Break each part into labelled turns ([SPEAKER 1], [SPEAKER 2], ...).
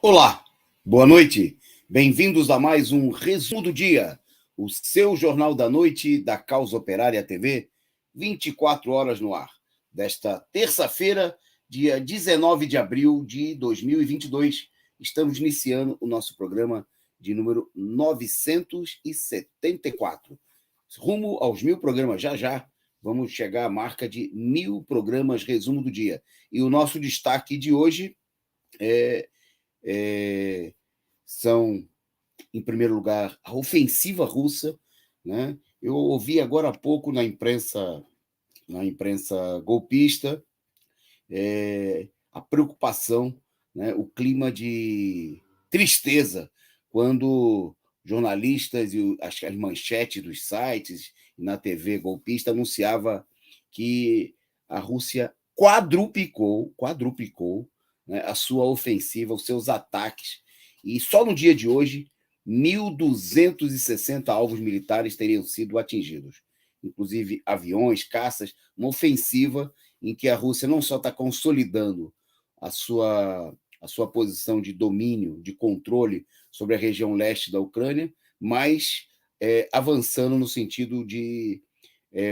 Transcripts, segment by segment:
[SPEAKER 1] Olá, boa noite. Bem-vindos a mais um Resumo do Dia, o seu jornal da noite da Causa Operária TV, 24 horas no ar. Desta terça-feira, dia 19 de abril de 2022, estamos iniciando o nosso programa de número 974. Rumo aos 1000 programas já, vamos chegar à marca de 1000 programas Resumo do Dia. E o nosso destaque de hoje são, em primeiro lugar, a ofensiva russa, né? Eu ouvi agora há pouco na imprensa golpista, a preocupação, né? O clima de tristeza quando jornalistas e as manchetes dos sites e na TV golpista anunciava que a Rússia quadruplicou, né, a sua ofensiva, os seus ataques. E só no dia de hoje, 1.260 alvos militares teriam sido atingidos, inclusive aviões, caças, uma ofensiva em que a Rússia não só está consolidando a sua posição de domínio, de controle sobre a região leste da Ucrânia, mas avançando no sentido de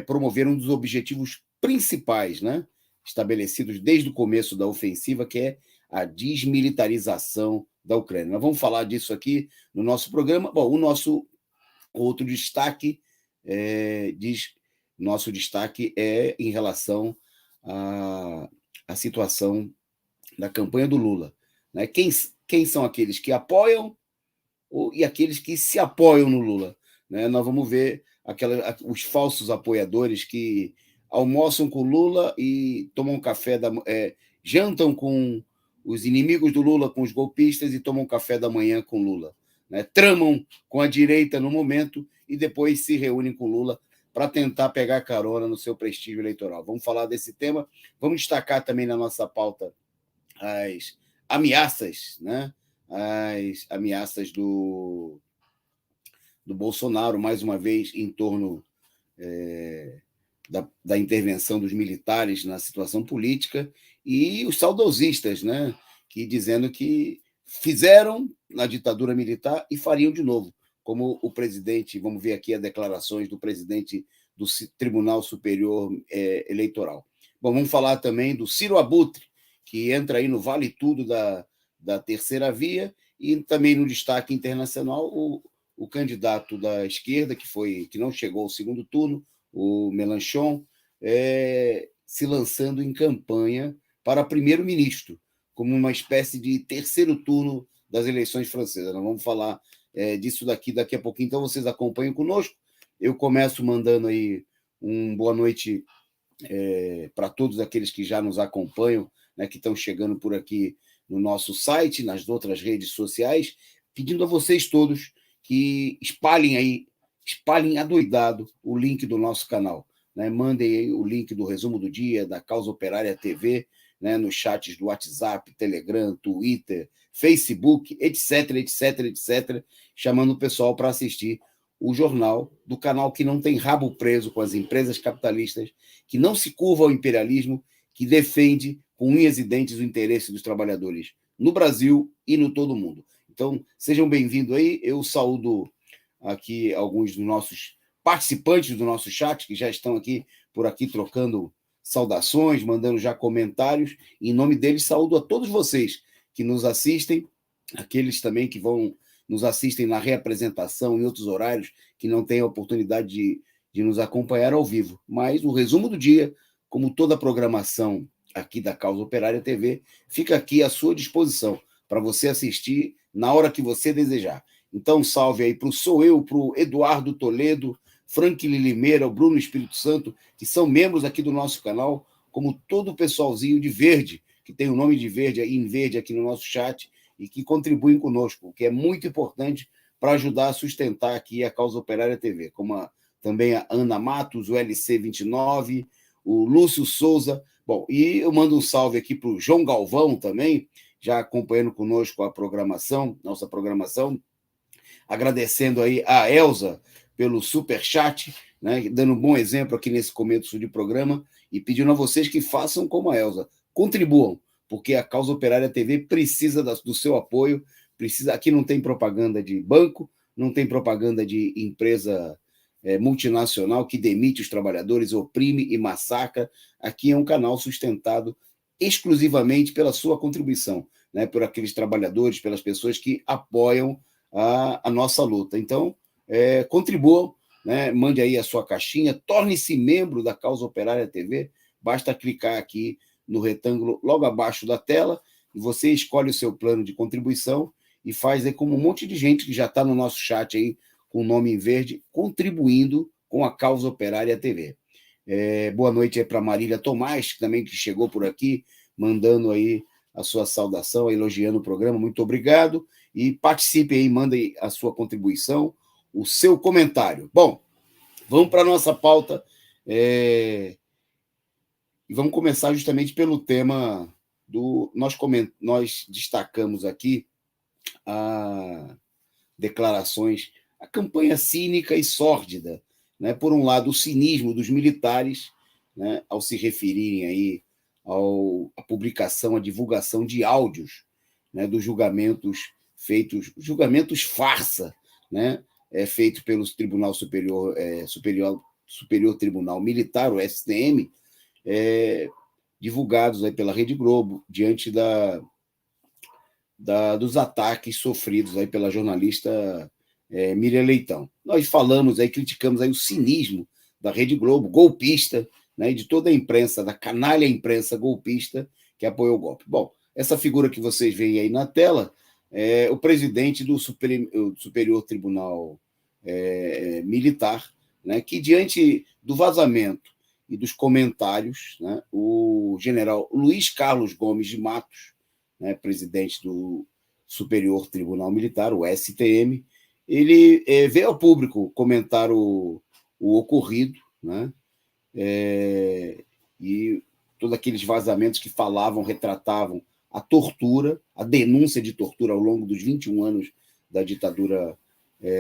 [SPEAKER 1] promover um dos objetivos principais, né, estabelecidos desde o começo da ofensiva, que é a desmilitarização da Ucrânia. Nós vamos falar disso aqui no nosso programa. Bom, o nosso outro destaque é em relação à situação da campanha do Lula, né? Quem são aqueles que apoiam e aqueles que se apoiam no Lula, né? Nós vamos ver os falsos apoiadores que almoçam com Lula e tomam café jantam com os inimigos do Lula, com os golpistas, e tomam café da manhã com Lula, né? Tramam com a direita no momento e depois se reúnem com Lula para tentar pegar carona no seu prestígio eleitoral. Vamos falar desse tema. Vamos destacar também na nossa pauta as ameaças, né? As ameaças do Bolsonaro, mais uma vez, em torno da intervenção dos militares na situação política, e os saudosistas, né, que dizendo que fizeram na ditadura militar e fariam de novo, como o presidente, vamos ver aqui as declarações do presidente do Tribunal Superior Eleitoral. Bom, vamos falar também do Ciro Abutre, que entra aí no Vale Tudo da terceira via, e também no destaque internacional o candidato da esquerda, que não chegou ao segundo turno, o Mélenchon, se lançando em campanha para primeiro-ministro, como uma espécie de terceiro turno das eleições francesas. Nós vamos falar disso daqui a pouquinho, então vocês acompanhem conosco. Eu começo mandando aí boa noite para todos aqueles que já nos acompanham, né, que estão chegando por aqui no nosso site, nas outras redes sociais, pedindo a vocês todos que espalhem adoidado o link do nosso canal, né? Mandem aí o link do Resumo do Dia, da Causa Operária TV, né, nos chats do WhatsApp, Telegram, Twitter, Facebook, etc., chamando o pessoal para assistir o jornal do canal que não tem rabo preso com as empresas capitalistas, que não se curva ao imperialismo, que defende com unhas e dentes o interesse dos trabalhadores no Brasil e no todo mundo. Então, sejam bem-vindos aí. Eu saúdo aqui alguns dos nossos participantes do nosso chat, que já estão por aqui trocando saudações, mandando já comentários. Em nome deles, saúdo a todos vocês que nos assistem, aqueles também que nos assistem na reapresentação em outros horários, que não têm a oportunidade de nos acompanhar ao vivo. Mas o Resumo do Dia, como toda a programação aqui da Causa Operária TV, fica aqui à sua disposição para você assistir na hora que você desejar. Então, salve aí para o Eduardo Toledo, Franklin Limeira, o Bruno Espírito Santo, que são membros aqui do nosso canal, como todo o pessoalzinho de verde, que tem o nome de verde em verde aqui no nosso chat, e que contribuem conosco, o que é muito importante para ajudar a sustentar aqui a Causa Operária TV, como também a Ana Matos, o LC29, o Lúcio Souza. Bom, e eu mando um salve aqui para o João Galvão também, já acompanhando conosco nossa programação, agradecendo aí a Elza pelo superchat, né, dando um bom exemplo aqui nesse começo de programa, e pedindo a vocês que façam como a Elza, contribuam, porque a Causa Operária TV precisa do seu apoio. Aqui não tem propaganda de banco, não tem propaganda de empresa multinacional que demite os trabalhadores, oprime e massacra. Aqui é um canal sustentado exclusivamente pela sua contribuição, né, por aqueles trabalhadores, pelas pessoas que apoiam a nossa luta. Então, contribuam, né, mande aí a sua caixinha, torne-se membro da Causa Operária TV, basta clicar aqui no retângulo logo abaixo da tela, e você escolhe o seu plano de contribuição e faz aí como um monte de gente que já está no nosso chat aí, com o nome em verde, contribuindo com a Causa Operária TV. Boa noite aí para Marília Tomás, também que chegou por aqui, mandando aí a sua saudação, elogiando o programa, muito obrigado, e participe aí, mande a sua contribuição, o seu comentário. Bom, vamos para a nossa pauta, e vamos começar justamente pelo tema nós destacamos aqui declarações, a campanha cínica e sórdida, né? Por um lado, o cinismo dos militares, né, ao se referirem aí à publicação, à divulgação de áudios, né, dos julgamentos farsa, né, feito pelo Tribunal Superior Tribunal Militar, o STM, divulgados aí pela Rede Globo, diante dos ataques sofridos aí pela jornalista Miriam Leitão. Nós falamos aí, criticamos aí o cinismo da Rede Globo, golpista, né, e de toda a imprensa, da canalha imprensa golpista que apoiou o golpe. Bom, essa figura que vocês veem aí na tela é o presidente do Superior Tribunal Militar, né, que, diante do vazamento e dos comentários, né, o general Luiz Carlos Gomes de Matos, né, presidente do Superior Tribunal Militar, o STM, ele veio ao público comentar o ocorrido, né, e todos aqueles vazamentos que retratavam a tortura, a denúncia de tortura ao longo dos 21 anos da ditadura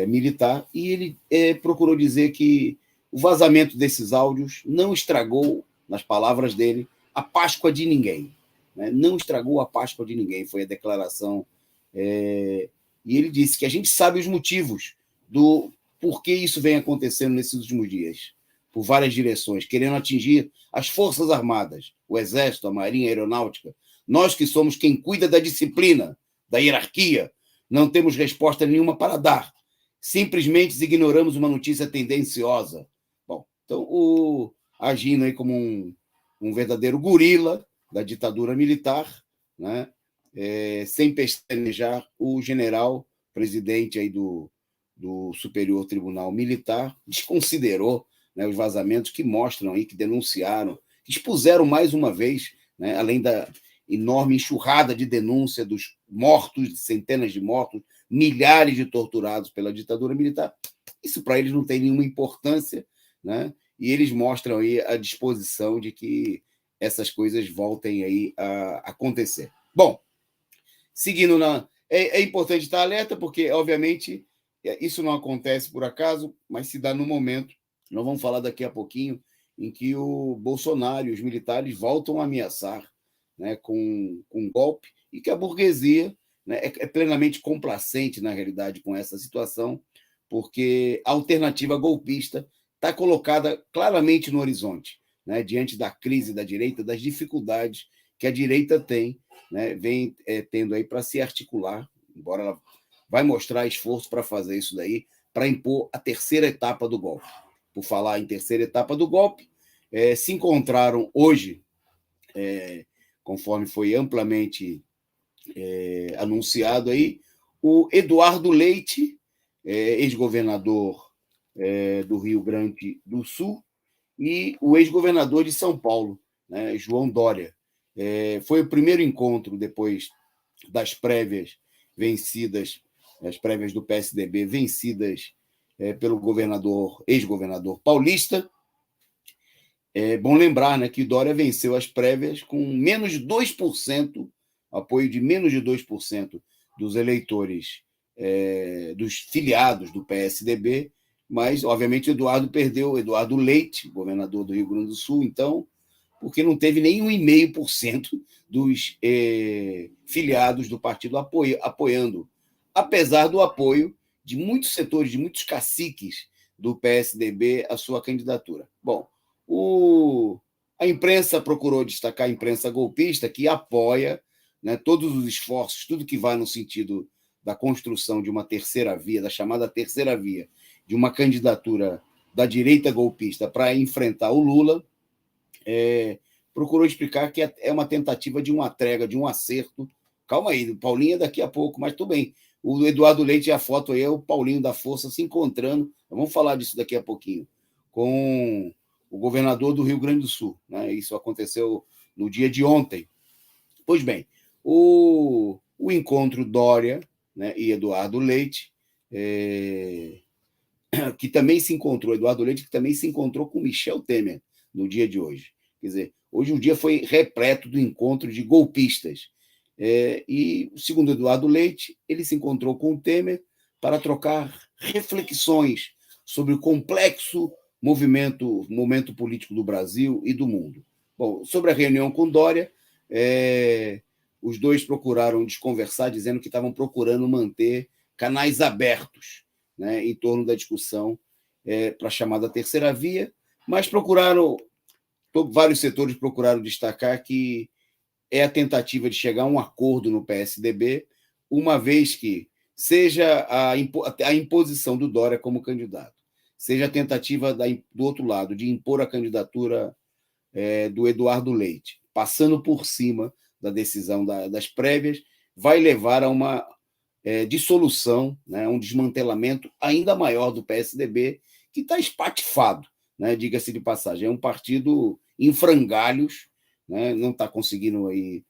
[SPEAKER 1] militar, e ele procurou dizer que o vazamento desses áudios não estragou, nas palavras dele, a Páscoa de ninguém. Né? Não estragou a Páscoa de ninguém, foi a declaração. E ele disse que a gente sabe os motivos do porquê isso vem acontecendo nesses últimos dias, por várias direções, querendo atingir as Forças Armadas, o Exército, a Marinha, a Aeronáutica. Nós que somos quem cuida da disciplina, da hierarquia, não temos resposta nenhuma para dar. Simplesmente ignoramos uma notícia tendenciosa. Bom, então, agindo aí como um verdadeiro gorila da ditadura militar, né? Sem pestanejar, o general presidente aí do Superior Tribunal Militar desconsiderou, né, os vazamentos que mostram aí, que denunciaram, que expuseram mais uma vez, né, além da enorme enxurrada de denúncia dos mortos, centenas de mortos, milhares de torturados pela ditadura militar. Isso para eles não tem nenhuma importância, né? E eles mostram aí a disposição de que essas coisas voltem aí a acontecer. Bom, seguindo é importante estar alerta, porque, obviamente, isso não acontece por acaso, mas se dá no momento. Nós vamos falar daqui a pouquinho em que o Bolsonaro e os militares voltam a ameaçar, né, com golpe, e que a burguesia, né, é plenamente complacente, na realidade, com essa situação, porque a alternativa golpista está colocada claramente no horizonte, né, diante da crise da direita, das dificuldades que a direita tem, né, vem tendo aí para se articular, embora ela vai mostrar esforço para fazer isso daí, para impor a terceira etapa do golpe. Por falar em terceira etapa do golpe, se encontraram hoje, conforme foi amplamente anunciado aí, o Eduardo Leite, ex-governador do Rio Grande do Sul, e o ex-governador de São Paulo, né, João Dória. Foi o primeiro encontro depois das prévias vencidas, as prévias do PSDB vencidas pelo ex-governador paulista. É bom lembrar, né, que Dória venceu as prévias com menos de 2%, apoio de menos de 2% dos eleitores, dos filiados do PSDB, mas, obviamente, Eduardo Leite, governador do Rio Grande do Sul, então porque não teve nem 1,5% dos filiados do partido apoiando, apesar do apoio de muitos setores, de muitos caciques do PSDB à sua candidatura. Bom, a imprensa procurou destacar a imprensa golpista, que apoia, né, todos os esforços, tudo que vai no sentido da construção de uma terceira via, da chamada terceira via, de uma candidatura da direita golpista para enfrentar o Lula, procurou explicar que é uma tentativa de uma trégua, de um acerto. Calma aí, Paulinho é daqui a pouco, mas tudo bem. O Eduardo Leite, a foto aí é o Paulinho da Força se encontrando, vamos falar disso daqui a pouquinho, com o governador do Rio Grande do Sul. Né? Isso aconteceu no dia de ontem. Pois bem, o encontro Dória, né, e Eduardo Leite, que também se encontrou, Eduardo Leite, que também se encontrou com Michel Temer no dia de hoje. Quer dizer, hoje o dia foi repleto do encontro de golpistas. E, segundo Eduardo Leite, ele se encontrou com o Temer para trocar reflexões sobre o complexo momento político do Brasil e do mundo. Bom, sobre a reunião com Dória, os dois procuraram desconversar, dizendo que estavam procurando manter canais abertos, né, em torno da discussão para a chamada terceira via, mas vários setores procuraram destacar que é a tentativa de chegar a um acordo no PSDB, uma vez que seja a imposição do Dória como candidato, seja a tentativa do outro lado de impor a candidatura do Eduardo Leite, passando por cima da decisão das prévias, vai levar a uma dissolução, né, um desmantelamento ainda maior do PSDB, que está espatifado, né, diga-se de passagem. É um partido em frangalhos, né, não está conseguindo aí.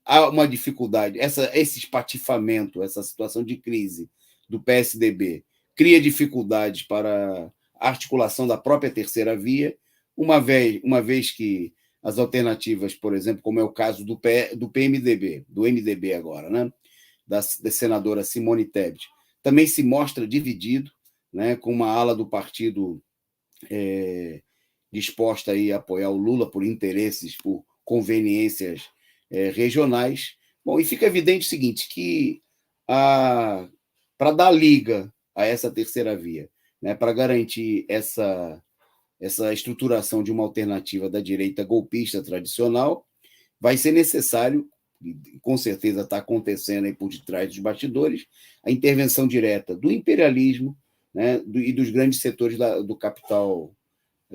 [SPEAKER 1] Há uma dificuldade, esse espatifamento, essa situação de crise do PSDB cria dificuldades para a articulação da própria terceira via, uma vez que as alternativas, por exemplo, como é o caso do PMDB, do MDB agora, né, da senadora Simone Tebet, também se mostra dividido, né, com uma ala do partido disposta aí a apoiar o Lula por interesses, por conveniências regionais. Bom, e fica evidente o seguinte, que para dar liga a essa terceira via, né, para garantir essa estruturação de uma alternativa da direita golpista tradicional, vai ser necessário, e com certeza está acontecendo aí por detrás dos bastidores, a intervenção direta do imperialismo, né, e dos grandes setores do capital,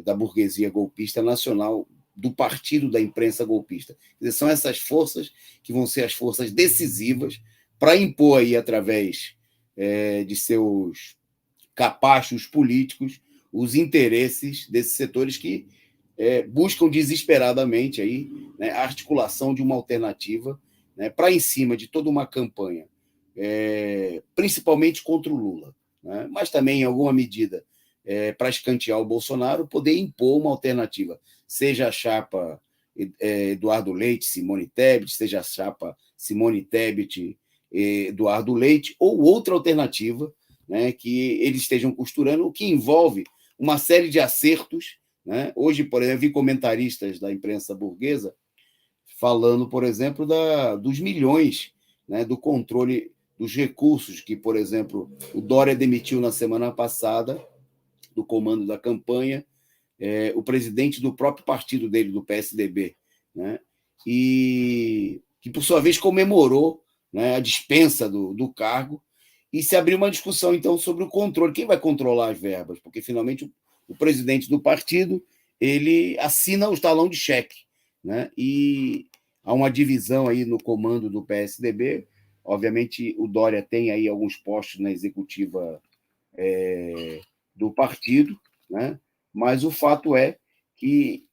[SPEAKER 1] da burguesia golpista nacional, do partido da imprensa golpista. Quer dizer, são essas forças que vão ser as forças decisivas para impor aí, através de seus capachos políticos, os interesses desses setores que buscam desesperadamente aí, né, a articulação de uma alternativa, né, para em cima de toda uma campanha, principalmente contra o Lula, né, mas também, em alguma medida, para escantear o Bolsonaro, poder impor uma alternativa, seja a chapa Eduardo Leite, Simone Tebet, seja a chapa Simone Tebet, Eduardo Leite, ou outra alternativa, né, que eles estejam costurando, o que envolve uma série de acertos. Né? Hoje, por exemplo, vi comentaristas da imprensa burguesa falando, por exemplo, dos milhões, né, do controle dos recursos que, por exemplo, o Dória demitiu na semana passada do comando da campanha, o presidente do próprio partido dele, do PSDB, né? E que, por sua vez, comemorou, né, a dispensa do cargo, e se abriu uma discussão, então, sobre o controle. Quem vai controlar as verbas? Porque, finalmente, o presidente do partido ele assina o talão de cheque, né? E há uma divisão aí no comando do PSDB. Obviamente, o Dória tem aí alguns postos na executiva do partido, né? Mas o fato é que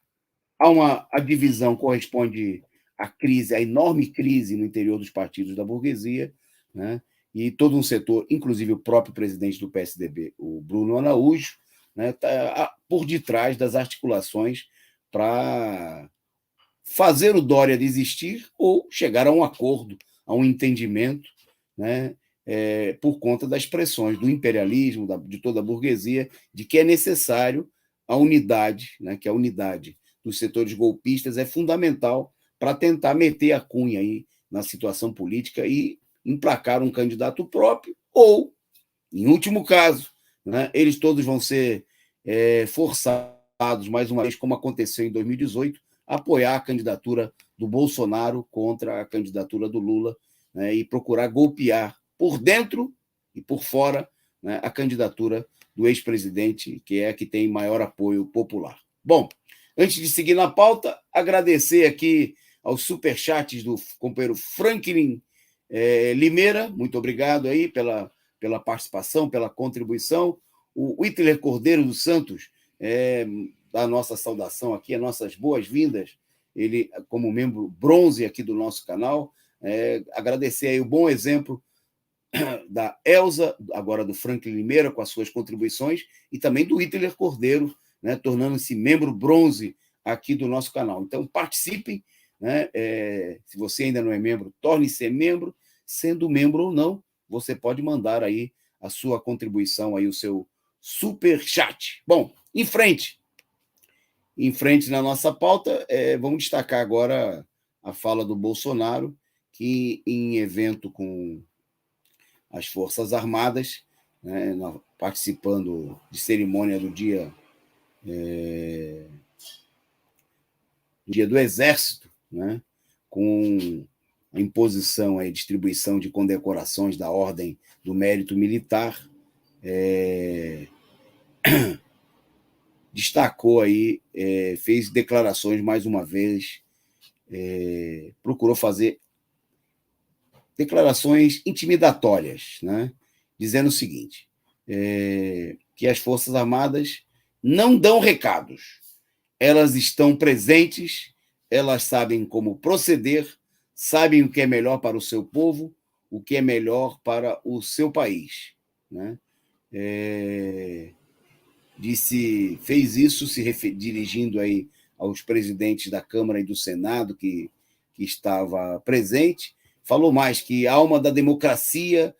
[SPEAKER 1] a divisão corresponde à crise, à enorme crise no interior dos partidos da burguesia, né? E todo um setor, inclusive o próprio presidente do PSDB, o Bruno Araújo, né, tá por detrás das articulações para fazer o Dória desistir ou chegar a um acordo, a um entendimento, né, por conta das pressões do imperialismo, de toda a burguesia, de que é necessário a unidade, né, que é a unidade dos setores golpistas é fundamental para tentar meter a cunha aí na situação política e emplacar um candidato próprio, ou, em último caso, né, eles todos vão ser forçados, mais uma vez, como aconteceu em 2018, a apoiar a candidatura do Bolsonaro contra a candidatura do Lula, né, e procurar golpear por dentro e por fora, né, a candidatura do ex-presidente, que é a que tem maior apoio popular. Bom, antes de seguir na pauta, agradecer aqui aos superchats do companheiro Franklin Limeira, muito obrigado aí pela participação, pela contribuição. O Hitler Cordeiro dos Santos, da nossa saudação aqui, as nossas boas-vindas, ele como membro bronze aqui do nosso canal. Agradecer aí o bom exemplo da Elza, agora do Franklin Limeira, com as suas contribuições, e também do Hitler Cordeiro, né, tornando-se membro bronze aqui do nosso canal. Então, participem, né? Se você ainda não é membro, torne-se membro. Sendo membro ou não, você pode mandar aí a sua contribuição, aí o seu super chat. Bom, em frente na nossa pauta, vamos destacar agora a fala do Bolsonaro, que em evento com as Forças Armadas, né, participando de cerimônia do Dia do Exército, né, com a imposição e distribuição de condecorações da Ordem do Mérito Militar, destacou aí, fez declarações mais uma vez, procurou fazer declarações intimidatórias, né, dizendo o seguinte, que as Forças Armadas não dão recados, elas estão presentes, elas sabem como proceder, sabem o que é melhor para o seu povo, o que é melhor para o seu país, né? Fez isso dirigindo aí aos presidentes da Câmara e do Senado que estava presente, falou mais que a alma da democracia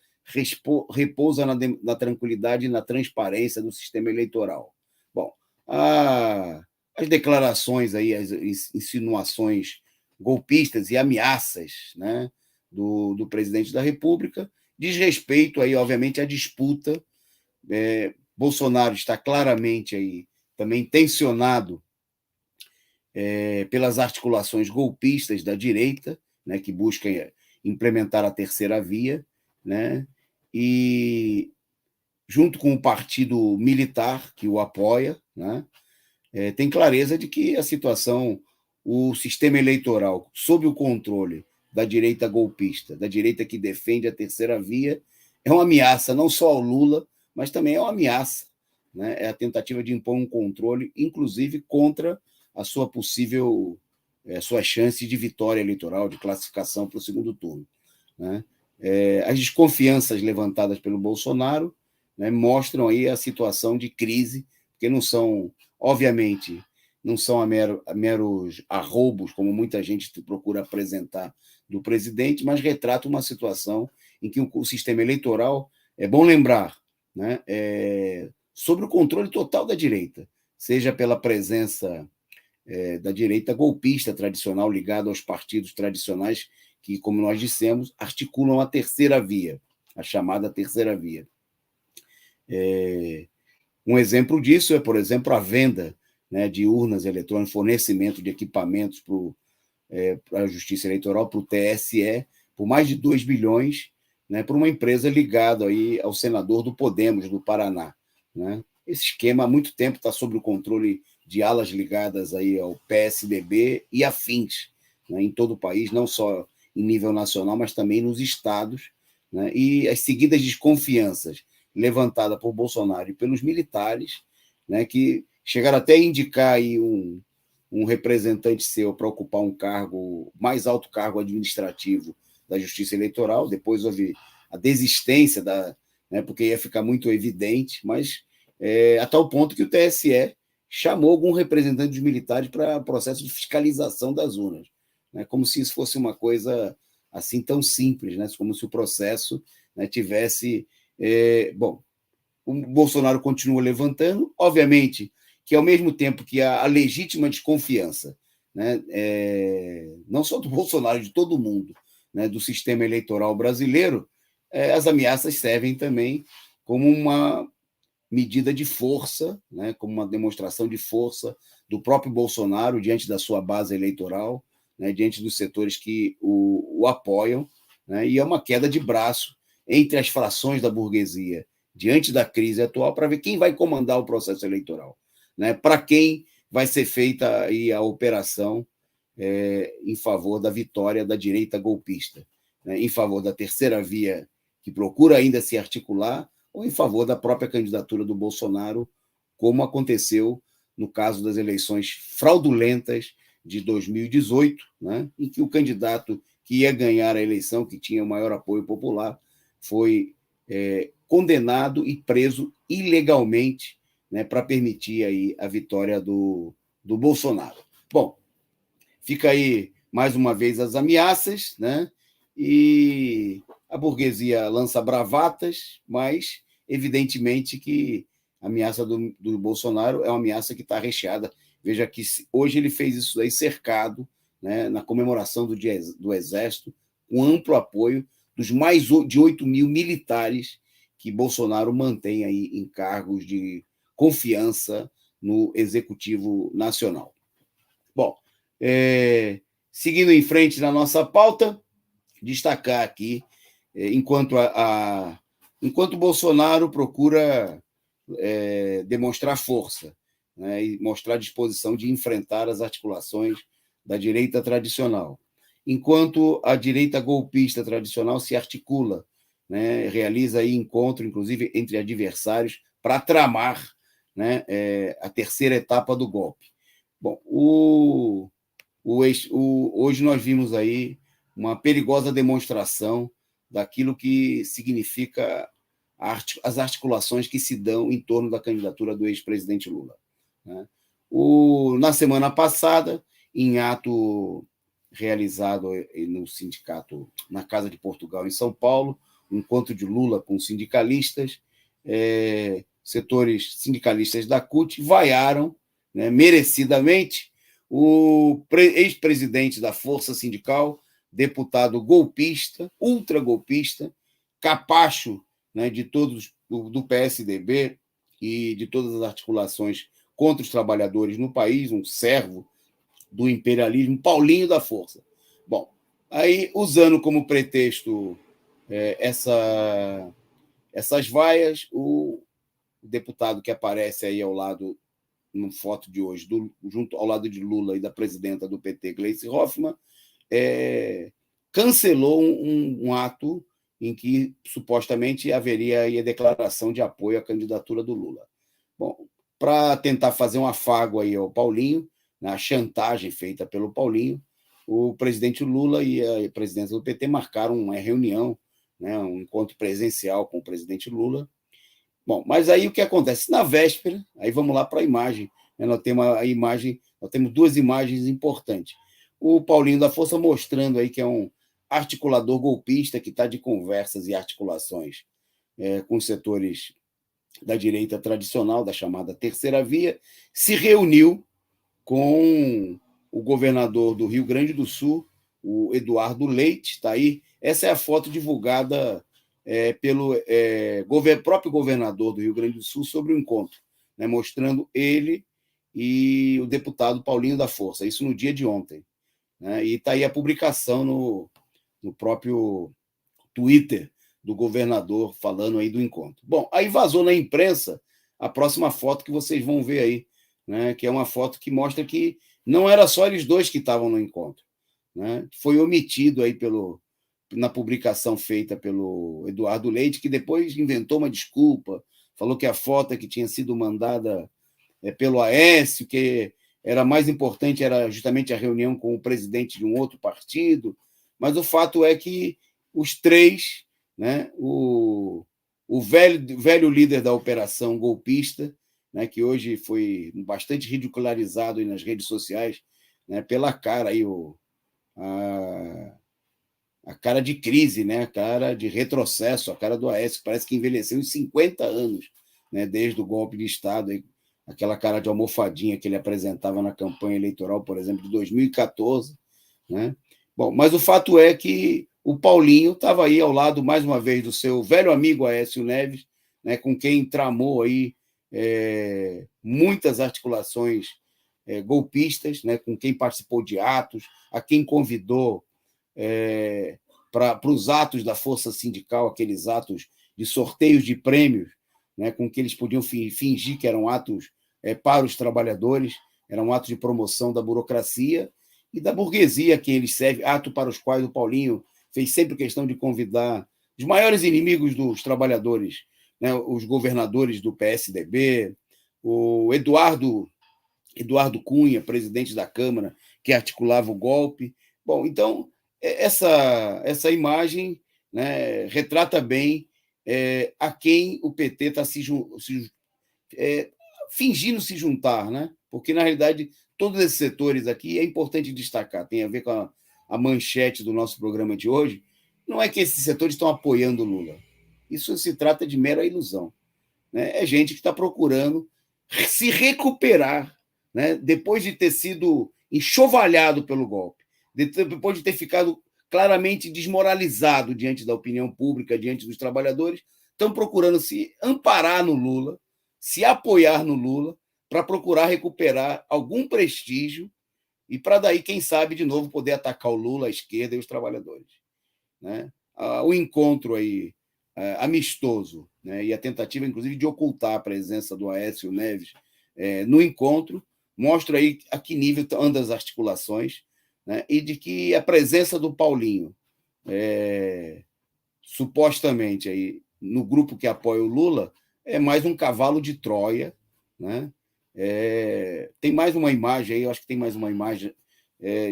[SPEAKER 1] repousa na tranquilidade e na transparência do sistema eleitoral. Bom, as declarações aí, as insinuações golpistas e ameaças, né, do presidente da República diz respeito aí, obviamente, à disputa. Bolsonaro está claramente aí também tensionado pelas articulações golpistas da direita, né, que buscam implementar a terceira via, né, e junto com o partido militar que o apoia, né, tem clareza de que a situação, o sistema eleitoral sob o controle da direita golpista, da direita que defende a terceira via, é uma ameaça não só ao Lula, mas também é uma ameaça, né? É a tentativa de impor um controle, inclusive contra a sua possível, suas chances de vitória eleitoral, de classificação para o segundo turno, né? As desconfianças levantadas pelo Bolsonaro, né, mostram aí a situação de crise, porque não são, obviamente, não são meros arroubos, como muita gente procura apresentar do presidente, mas retrata uma situação em que o sistema eleitoral, é bom lembrar, né, sobre o controle total da direita, seja pela presença da direita golpista tradicional ligada aos partidos tradicionais que, como nós dissemos, articulam a terceira via, a chamada terceira via. Um exemplo disso é, por exemplo, a venda, né, de urnas eletrônicas, fornecimento de equipamentos para a Justiça Eleitoral, para o TSE, por mais de 2 bilhões, né, por uma empresa ligada aí ao senador do Podemos, do Paraná, né? Esse esquema há muito tempo está sob o controle de alas ligadas aí ao PSDB e afins, né, em todo o país, não só em nível nacional, mas também nos estados, né? E as seguidas desconfianças levantadas por Bolsonaro e pelos militares, né, que chegaram até a indicar aí um representante seu para ocupar um cargo, mais alto cargo administrativo da Justiça Eleitoral. Depois houve a desistência, né, porque ia ficar muito evidente, mas a tal ponto que o TSE chamou algum representante dos militares para o processo de fiscalização das urnas, né, como se isso fosse uma coisa assim tão simples, né, como se o processo, né, tivesse... Bom, o Bolsonaro continua levantando, obviamente que, ao mesmo tempo que a legítima desconfiança, né, não só do Bolsonaro, de todo mundo, né, do sistema eleitoral brasileiro, as ameaças servem também como uma medida de força, né, como uma demonstração de força do próprio Bolsonaro diante da sua base eleitoral, né, diante dos setores que o apoiam, né, e é uma queda de braço entre as frações da burguesia diante da crise atual para ver quem vai comandar o processo eleitoral, né, para quem vai ser feita aí a operação em favor da vitória da direita golpista, né, em favor da terceira via, que procura ainda se articular, ou em favor da própria candidatura do Bolsonaro, como aconteceu no caso das eleições fraudulentas de 2018, né, em que o candidato que ia ganhar a eleição, que tinha o maior apoio popular, foi condenado e preso ilegalmente, né, para permitir aí a vitória do Bolsonaro. Bom, fica aí mais uma vez as ameaças, né? E a burguesia lança bravatas, mas evidentemente que a ameaça do Bolsonaro é uma ameaça que está recheada. Veja que hoje ele fez isso aí cercado, né, na comemoração do Exército, com amplo apoio dos mais de 8 mil militares que Bolsonaro mantém aí em cargos de confiança no Executivo Nacional. Bom, seguindo em frente na nossa pauta, destacar aqui, enquanto Bolsonaro procura demonstrar força, né, e mostrar disposição de enfrentar as articulações da direita tradicional, enquanto a direita golpista tradicional se articula, né, realiza aí encontro, inclusive, entre adversários para tramar, né, a terceira etapa do golpe. Bom, hoje nós vimos aí uma perigosa demonstração daquilo que significa as articulações que se dão em torno da candidatura do ex-presidente Lula, né? Na semana passada, em ato realizado no sindicato, na Casa de Portugal, em São Paulo, um encontro de Lula com sindicalistas, setores sindicalistas da CUT vaiaram, né, merecidamente, o ex-presidente da Força Sindical, deputado golpista, ultragolpista, capacho, né, de todos do PSDB e de todas as articulações contra os trabalhadores no país, um servo do imperialismo, Paulinho da Força. Bom, aí, usando como pretexto essas vaias, o deputado que aparece aí ao lado, numa foto de hoje, junto ao lado de Lula e da presidenta do PT, Gleisi Hoffmann, cancelou um ato em que supostamente haveria aí a declaração de apoio à candidatura do Lula. Bom, para tentar fazer um afago aí ao Paulinho, na chantagem feita pelo Paulinho, o presidente Lula e a presidenta do PT marcaram uma reunião, né, um encontro presencial com o presidente Lula. Bom, mas aí o que acontece? Na véspera, aí vamos lá para a imagem, né, nós temos duas imagens importantes. O Paulinho da Força mostrando aí que é um articulador golpista que está de conversas e articulações com os setores da direita tradicional, da chamada Terceira Via, se reuniu com o governador do Rio Grande do Sul, o Eduardo Leite, está aí. Essa é a foto divulgada pelo próprio governador do Rio Grande do Sul sobre o encontro, né, mostrando ele e o deputado Paulinho da Força, isso no dia de ontem, né, e está aí a publicação no próprio Twitter do governador falando aí do encontro. Bom, aí vazou na imprensa a próxima foto que vocês vão ver aí, né, que é uma foto que mostra que não era só eles dois que estavam no encontro, né, foi omitido aí na publicação feita pelo Eduardo Leite, que depois inventou uma desculpa, falou que a foto que tinha sido mandada pelo Aécio, que era mais importante, era justamente a reunião com o presidente de um outro partido, mas o fato é que os três, né, o velho líder da operação golpista, né, que hoje foi bastante ridicularizado aí nas redes sociais, né, pela cara aí, a cara de crise, né, a cara de retrocesso, a cara do Aécio, que parece que envelheceu em 50 anos, né, desde o golpe de Estado aí, aquela cara de almofadinha que ele apresentava na campanha eleitoral, por exemplo, de 2014, né? Bom, mas o fato é que o Paulinho estava aí ao lado, mais uma vez, do seu velho amigo Aécio Neves, né, com quem tramou aí muitas articulações golpistas, né, com quem participou de atos, a quem convidou para os atos da Força Sindical, aqueles atos de sorteios de prêmios, né, com que eles podiam fingir que eram atos para os trabalhadores, eram atos de promoção da burocracia e da burguesia que eles servem, ato para os quais o Paulinho fez sempre questão de convidar os maiores inimigos dos trabalhadores, né, os governadores do PSDB, o Eduardo Cunha, presidente da Câmara, que articulava o golpe. Bom, então, essa imagem, né, retrata bem a quem o PT está fingindo se juntar, né? Porque, na realidade, todos esses setores aqui, é importante destacar, tem a ver com a manchete do nosso programa de hoje, não é que esses setores estão apoiando o Lula. Isso se trata de mera ilusão, né? É gente que está procurando se recuperar, né, depois de ter sido enxovalhado pelo golpe, depois de ter ficado claramente desmoralizado diante da opinião pública, diante dos trabalhadores, estão procurando se amparar no Lula, se apoiar no Lula, para procurar recuperar algum prestígio e para daí, quem sabe, de novo poder atacar o Lula, a esquerda e os trabalhadores, né? O encontro aí amistoso, né, e a tentativa, inclusive, de ocultar a presença do Aécio Neves no encontro, mostra aí a que nível andam as articulações, né, e de que a presença do Paulinho, supostamente, aí, no grupo que apoia o Lula, é mais um cavalo de Troia, né? Tem mais uma imagem aí, eu acho que tem mais uma imagem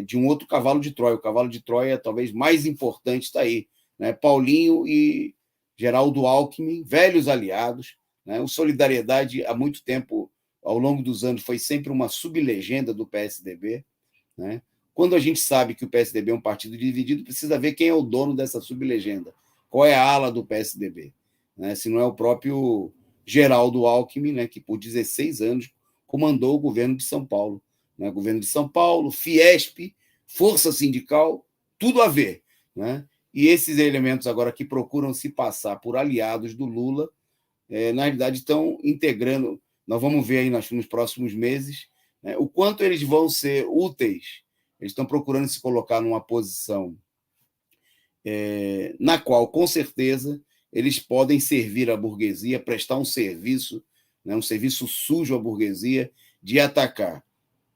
[SPEAKER 1] de um outro cavalo de Troia. O cavalo de Troia, talvez mais importante, está aí, né? Paulinho e Geraldo Alckmin, velhos aliados, né? O Solidariedade, há muito tempo, ao longo dos anos, foi sempre uma sublegenda do PSDB, né? Quando a gente sabe que o PSDB é um partido dividido, precisa ver quem é o dono dessa sublegenda, qual é a ala do PSDB, né? Se não é o próprio Geraldo Alckmin, né, que por 16 anos comandou o governo de São Paulo, né? Governo de São Paulo, Fiesp, Força Sindical, tudo a ver, né? E esses elementos agora que procuram se passar por aliados do Lula, na realidade estão integrando, nós vamos ver aí nos próximos meses, né, o quanto eles vão ser úteis. Eles estão procurando se colocar numa posição na qual, com certeza, eles podem servir à burguesia, prestar um serviço, né, um serviço sujo à burguesia, de atacar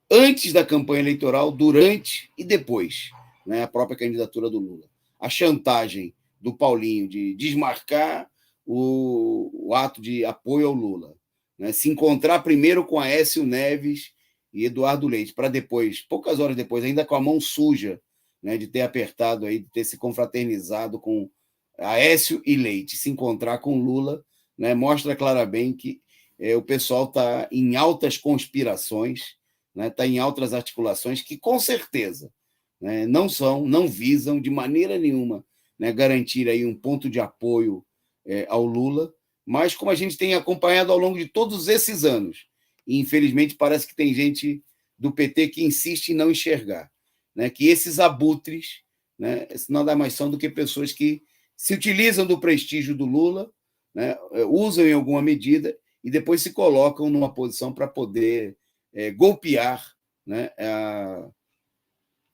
[SPEAKER 1] antes da campanha eleitoral, durante e depois, né, a própria candidatura do Lula. A chantagem do Paulinho de desmarcar o ato de apoio ao Lula, né, se encontrar primeiro com Aécio Neves e Eduardo Leite, para depois, poucas horas depois, ainda com a mão suja, né, de ter apertado, aí, de ter se confraternizado com Aécio e Leite, se encontrar com Lula, né, mostra claramente que o pessoal está em altas conspirações, né, está em altas articulações que, com certeza, né, não visam de maneira nenhuma, né, garantir aí um ponto de apoio ao Lula, mas como a gente tem acompanhado ao longo de todos esses anos, e infelizmente parece que tem gente do PT que insiste em não enxergar, né, que esses abutres, né, nada mais são do que pessoas que se utilizam do prestígio do Lula, né, usam em alguma medida e depois se colocam numa posição para poder golpear, né,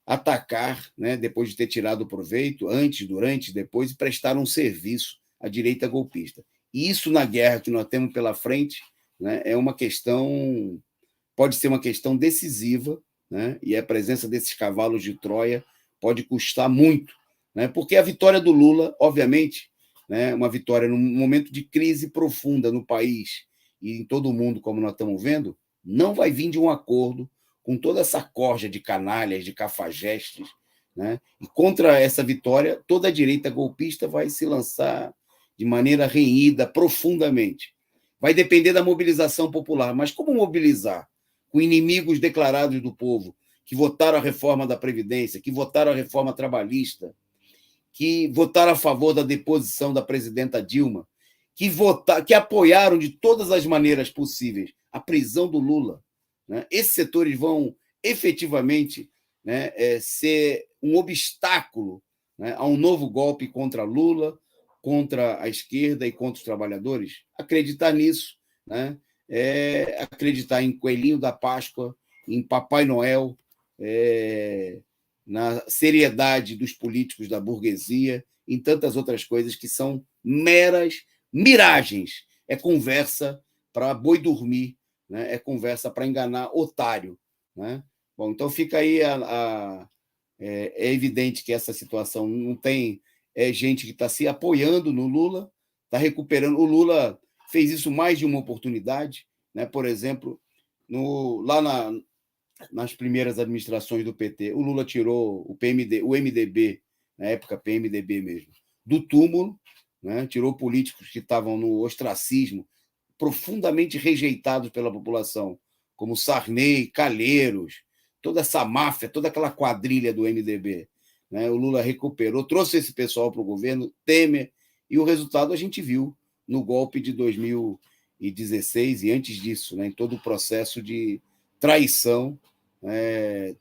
[SPEAKER 1] atacar, né, depois de ter tirado proveito, antes, durante, depois, e prestar um serviço à direita golpista. E isso, na guerra que nós temos pela frente, né, é uma questão, pode ser uma questão decisiva, né, e a presença desses cavalos de Troia pode custar muito, né, porque a vitória do Lula, obviamente, né, uma vitória num momento de crise profunda no país e em todo o mundo, como nós estamos vendo, não vai vir de um acordo com toda essa corja de canalhas, de cafajestes, né? E contra essa vitória, toda a direita golpista vai se lançar de maneira renhida, profundamente. Vai depender da mobilização popular. Mas como mobilizar? Com inimigos declarados do povo, que votaram a reforma da Previdência, que votaram a reforma trabalhista, que votaram a favor da deposição da presidenta Dilma, que apoiaram de todas as maneiras possíveis a prisão do Lula. Né? Esses setores vão efetivamente, né, ser um obstáculo, né, a um novo golpe contra Lula, contra a esquerda e contra os trabalhadores? Acreditar nisso, né, é acreditar em Coelhinho da Páscoa, em Papai Noel, na seriedade dos políticos da burguesia, em tantas outras coisas que são meras miragens. É conversa para boi dormir, né? É conversa para enganar otário. Né? Bom, então fica aí é evidente que essa situação não tem gente que está se apoiando no Lula, está recuperando. O Lula fez isso mais de uma oportunidade, né? Por exemplo, lá nas primeiras administrações do PT, o Lula tirou o MDB, na época PMDB mesmo, do túmulo, né? Tirou políticos que estavam no ostracismo, profundamente rejeitados pela população, como Sarney, Calheiros, toda essa máfia, toda aquela quadrilha do MDB. Né? O Lula recuperou, trouxe esse pessoal para o governo, Temer, e o resultado a gente viu no golpe de 2016 e antes disso, né? Em todo o processo de traição,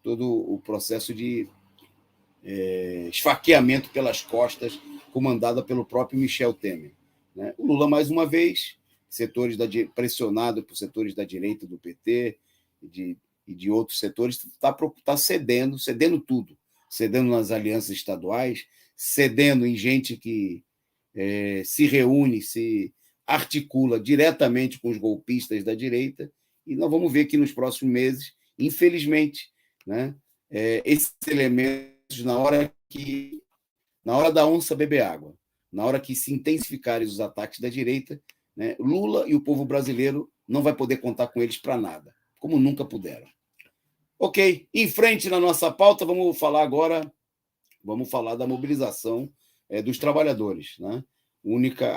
[SPEAKER 1] todo o processo de esfaqueamento pelas costas, comandada pelo próprio Michel Temer. Né? O Lula, mais uma vez, pressionado por setores da direita do PT e de outros setores, está cedendo tudo, cedendo nas alianças estaduais, cedendo em gente que se reúne, se articula diretamente com os golpistas da direita, e nós vamos ver que nos próximos meses, infelizmente, né, esses elementos, na hora da onça beber água, na hora que se intensificarem os ataques da direita, né, Lula e o povo brasileiro não vai poder contar com eles para nada, como nunca puderam. Ok, em frente na nossa pauta, vamos falar da mobilização dos trabalhadores, né? Única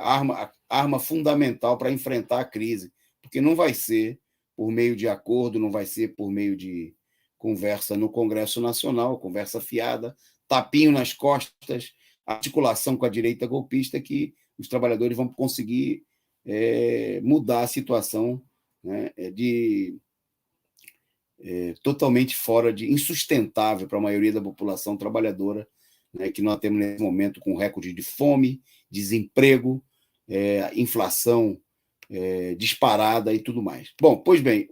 [SPEAKER 1] arma fundamental para enfrentar a crise, porque não vai ser por meio de acordo, não vai ser por meio de conversa no Congresso Nacional, conversa fiada, tapinho nas costas, articulação com a direita golpista, que os trabalhadores vão conseguir mudar a situação, né, totalmente fora de insustentável para a maioria da população trabalhadora, né, que nós temos nesse momento com recorde de fome, desemprego, inflação disparada e tudo mais. Bom, pois bem,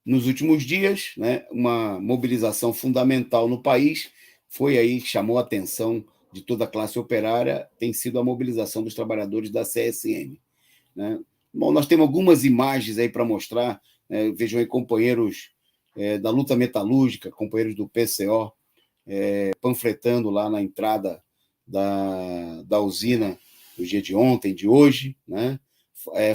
[SPEAKER 1] nos últimos dias, né, uma mobilização fundamental no país foi aí que chamou a atenção de toda a classe operária, tem sido a mobilização dos trabalhadores da CSN. Né? Bom, nós temos algumas imagens aí para mostrar, vejam aí companheiros da luta metalúrgica, companheiros do PCO, panfletando lá na entrada da usina no dia de ontem, de hoje, né?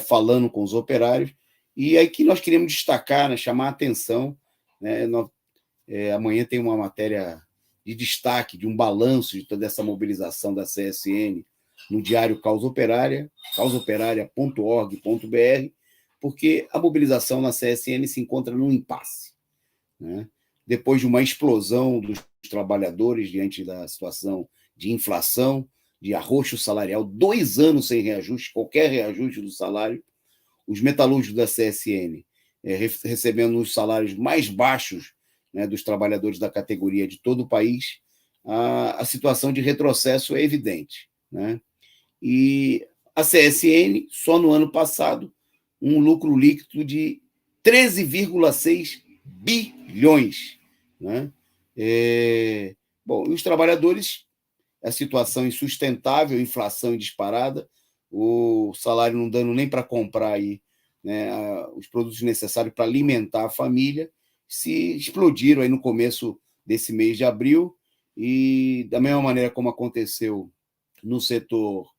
[SPEAKER 1] Falando com os operários. E aí que nós queremos destacar, né, chamar a atenção. Né? Amanhã tem uma matéria de destaque, de um balanço de toda essa mobilização da CSN no diário Causa Operária, causaoperária.org.br, porque a mobilização na CSN se encontra num impasse. Né? Depois de uma explosão dos trabalhadores diante da situação de inflação, de arroxo salarial, 2 anos sem reajuste, qualquer reajuste do salário, os metalúrgicos da CSN recebendo os salários mais baixos, né, dos trabalhadores da categoria de todo o país, a situação de retrocesso é evidente. Né? E a CSN, só no ano passado, um lucro líquido de 13,6 bilhões. Né? Bom, e os trabalhadores, a situação insustentável, inflação disparada, o salário não dando nem para comprar aí, né, os produtos necessários para alimentar a família, se explodiram aí no começo desse mês de abril, e da mesma maneira como aconteceu no setor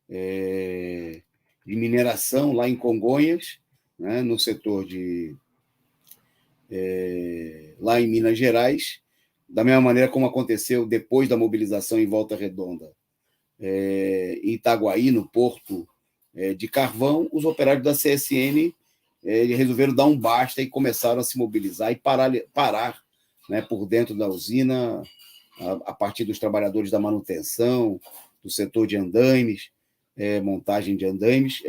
[SPEAKER 1] de mineração lá em Congonhas, né, no setor lá em Minas Gerais, da mesma maneira como aconteceu depois da mobilização em Volta Redonda, em Itaguaí, no porto de carvão, os operários da CSN resolveram dar um basta e começaram a se mobilizar e parar, né, por dentro da usina, a partir dos trabalhadores da manutenção, do setor de andaimes, montagem de andaimes,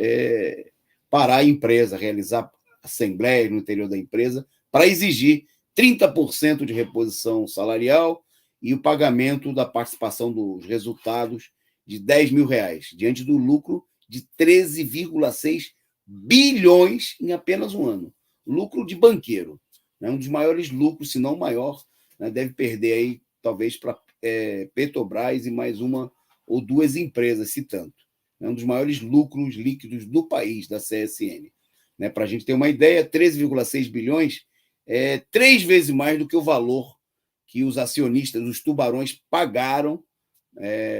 [SPEAKER 1] parar a empresa, realizar assembleias no interior da empresa para exigir 30% de reposição salarial e o pagamento da participação dos resultados de R$ 10.000, diante do lucro de 13,6 bilhões em apenas um ano. Lucro de banqueiro, né? Um dos maiores lucros, se não o maior, né? Deve perder aí, talvez, para Petrobras e mais uma ou duas empresas, se tanto. É um dos maiores lucros líquidos do país, da CSN. Né? Para a gente ter uma ideia, 13,6 bilhões é 3 vezes mais do que o valor que os acionistas, os tubarões, pagaram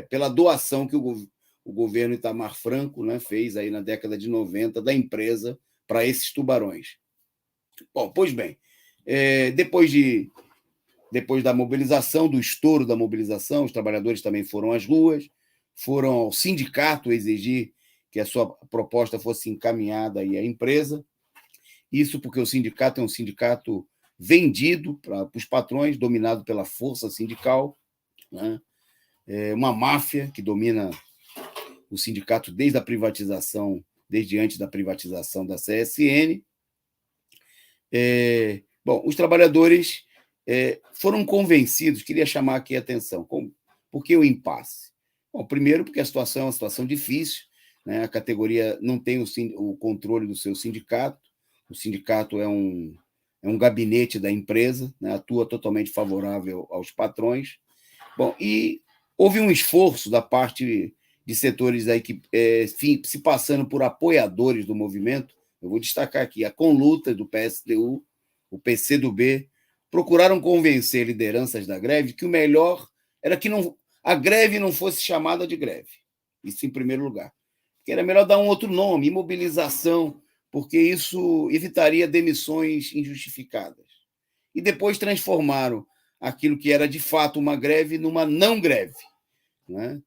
[SPEAKER 1] pela doação que o governo Itamar Franco, né, fez aí na década de 90 da empresa para esses tubarões. Bom, pois bem, depois da mobilização, do estouro da mobilização, os trabalhadores também foram às ruas, foram ao sindicato exigir que a sua proposta fosse encaminhada aí à empresa. Isso porque o sindicato é um sindicato vendido para os patrões, dominado pela força sindical, né? Uma máfia que domina o sindicato desde a privatização, desde antes da privatização da CSN. Bom, os trabalhadores foram convencidos, queria chamar aqui a atenção, por que o impasse? Bom, primeiro, porque a situação é uma situação difícil, né? A categoria não tem o controle do seu sindicato, o sindicato é um gabinete da empresa, né? Atua totalmente favorável aos patrões. Bom, e houve um esforço da parte de setores aí que se passando por apoiadores do movimento. Eu vou destacar aqui a Conluta do PSTU, o PCdoB, procuraram convencer lideranças da greve que o melhor era que a greve não fosse chamada de greve. Isso em primeiro lugar. Que era melhor dar um outro nome, imobilização, porque isso evitaria demissões injustificadas. E depois transformaram aquilo que era de fato uma greve numa não greve, né?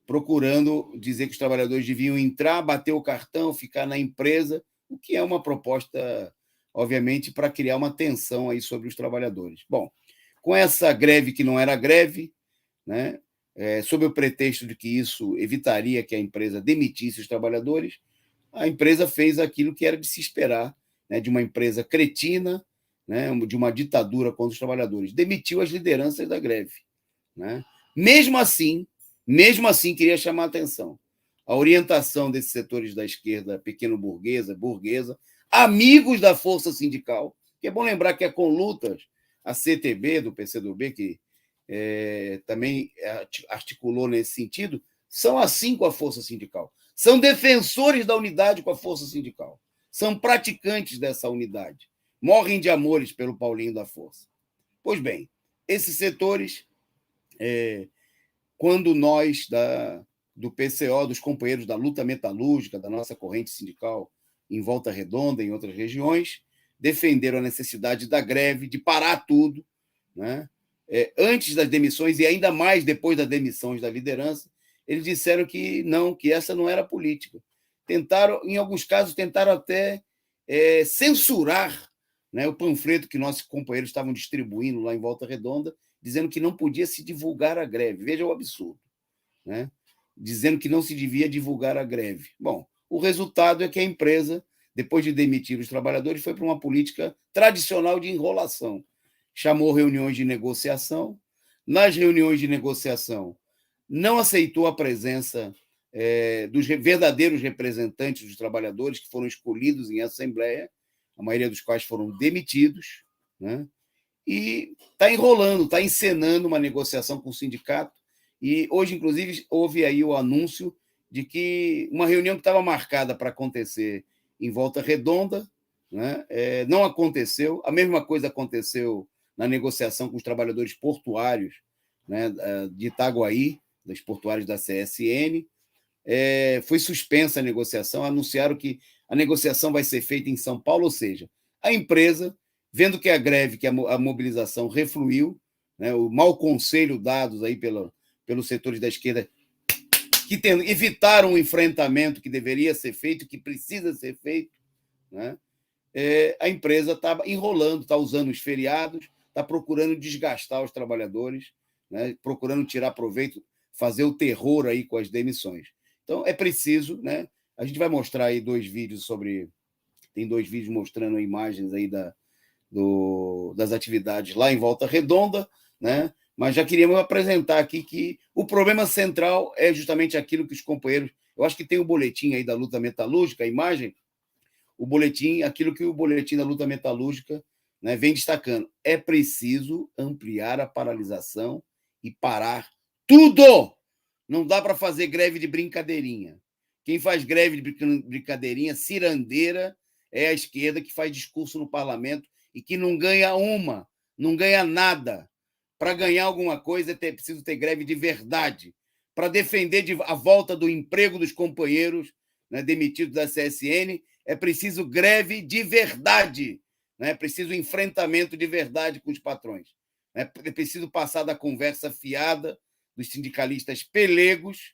[SPEAKER 1] Procurando dizer que os trabalhadores deviam entrar, bater o cartão, ficar na empresa, o que é uma proposta, obviamente, para criar uma tensão aí sobre os trabalhadores. Bom, com essa greve que não era greve, né, sob o pretexto de que isso evitaria que a empresa demitisse os trabalhadores, a empresa fez aquilo que era de se esperar, né, de uma empresa cretina, né, de uma ditadura contra os trabalhadores. Demitiu as lideranças da greve. Né? Mesmo assim, queria chamar a atenção. A orientação desses setores da esquerda pequeno-burguesa, amigos da força sindical, que é bom lembrar que a Conlutas, a CTB do PCdoB, que também articulou nesse sentido, são assim com a força sindical. São defensores da unidade com a força sindical. São praticantes dessa unidade. Morrem de amores pelo Paulinho da Força. Pois bem, esses setores, quando nós, do PCO, dos companheiros da luta metalúrgica, da nossa corrente sindical em Volta Redonda, em outras regiões, defenderam a necessidade da greve, de parar tudo, né? Antes das demissões e ainda mais depois das demissões da liderança, eles disseram que não, que essa não era política. Tentaram, em alguns casos, até censurar, né, o panfleto que nossos companheiros estavam distribuindo lá em Volta Redonda, dizendo que não podia se divulgar a greve. Veja o absurdo, né? Dizendo que não se devia divulgar a greve. Bom, o resultado é que a empresa, depois de demitir os trabalhadores, foi para uma política tradicional de enrolação. Chamou reuniões de negociação. Nas reuniões de negociação, não aceitou a presença dos verdadeiros representantes dos trabalhadores que foram escolhidos em assembleia, a maioria dos quais foram demitidos, né? E está enrolando, está encenando uma negociação com o sindicato. E hoje, inclusive, houve aí o anúncio de que uma reunião que estava marcada para acontecer em Volta Redonda, né, não aconteceu. A mesma coisa aconteceu na negociação com os trabalhadores portuários, né, de Itaguaí, dos portuários da CSN. Foi suspensa a negociação, anunciaram que a negociação vai ser feita em São Paulo, ou seja, a empresa, vendo que a greve, que a mobilização refluiu, né, o mau conselho dados aí pelos setores da esquerda, que evitaram o enfrentamento que deveria ser feito, que precisa ser feito, né, a empresa está enrolando, está usando os feriados, está procurando desgastar os trabalhadores, né, procurando tirar proveito, fazer o terror aí com as demissões. Então, é preciso, né, A gente vai mostrar aí 2 vídeos sobre... Tem 2 vídeos mostrando imagens aí das atividades lá em Volta Redonda, né? Mas já queríamos apresentar aqui que o problema central é justamente aquilo que os companheiros... Eu acho que tem o boletim aí da luta metalúrgica, a imagem, o boletim, aquilo que o boletim da luta metalúrgica, né, vem destacando. É preciso ampliar a paralisação e parar tudo! Não dá para fazer greve de brincadeirinha. Quem faz greve de brincadeirinha, cirandeira, é a esquerda que faz discurso no parlamento e que não ganha não ganha nada. Para ganhar alguma coisa é preciso ter greve de verdade. Para defender a volta do emprego dos companheiros, né, demitidos da CSN, é preciso greve de verdade. Né? É preciso enfrentamento de verdade com os patrões. É preciso passar da conversa fiada dos sindicalistas pelegos,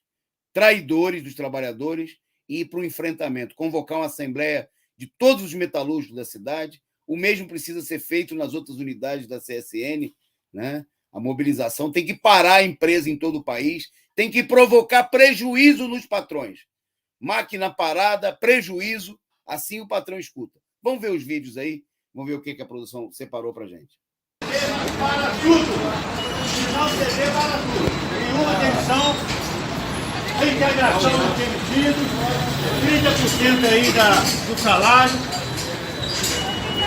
[SPEAKER 1] traidores dos trabalhadores, e ir para o enfrentamento, convocar uma assembleia de todos os metalúrgicos da cidade. O mesmo precisa ser feito nas outras unidades da CSN, né? A mobilização tem que parar a empresa em todo o país, tem que provocar prejuízo nos patrões. Máquina parada, prejuízo, assim o patrão escuta. Vamos ver os vídeos aí, vamos ver o que a produção separou para a gente.
[SPEAKER 2] Para tudo! Não ceder para tudo! Nenhuma demissão, reintegração dos demitidos, 30% aí do salário.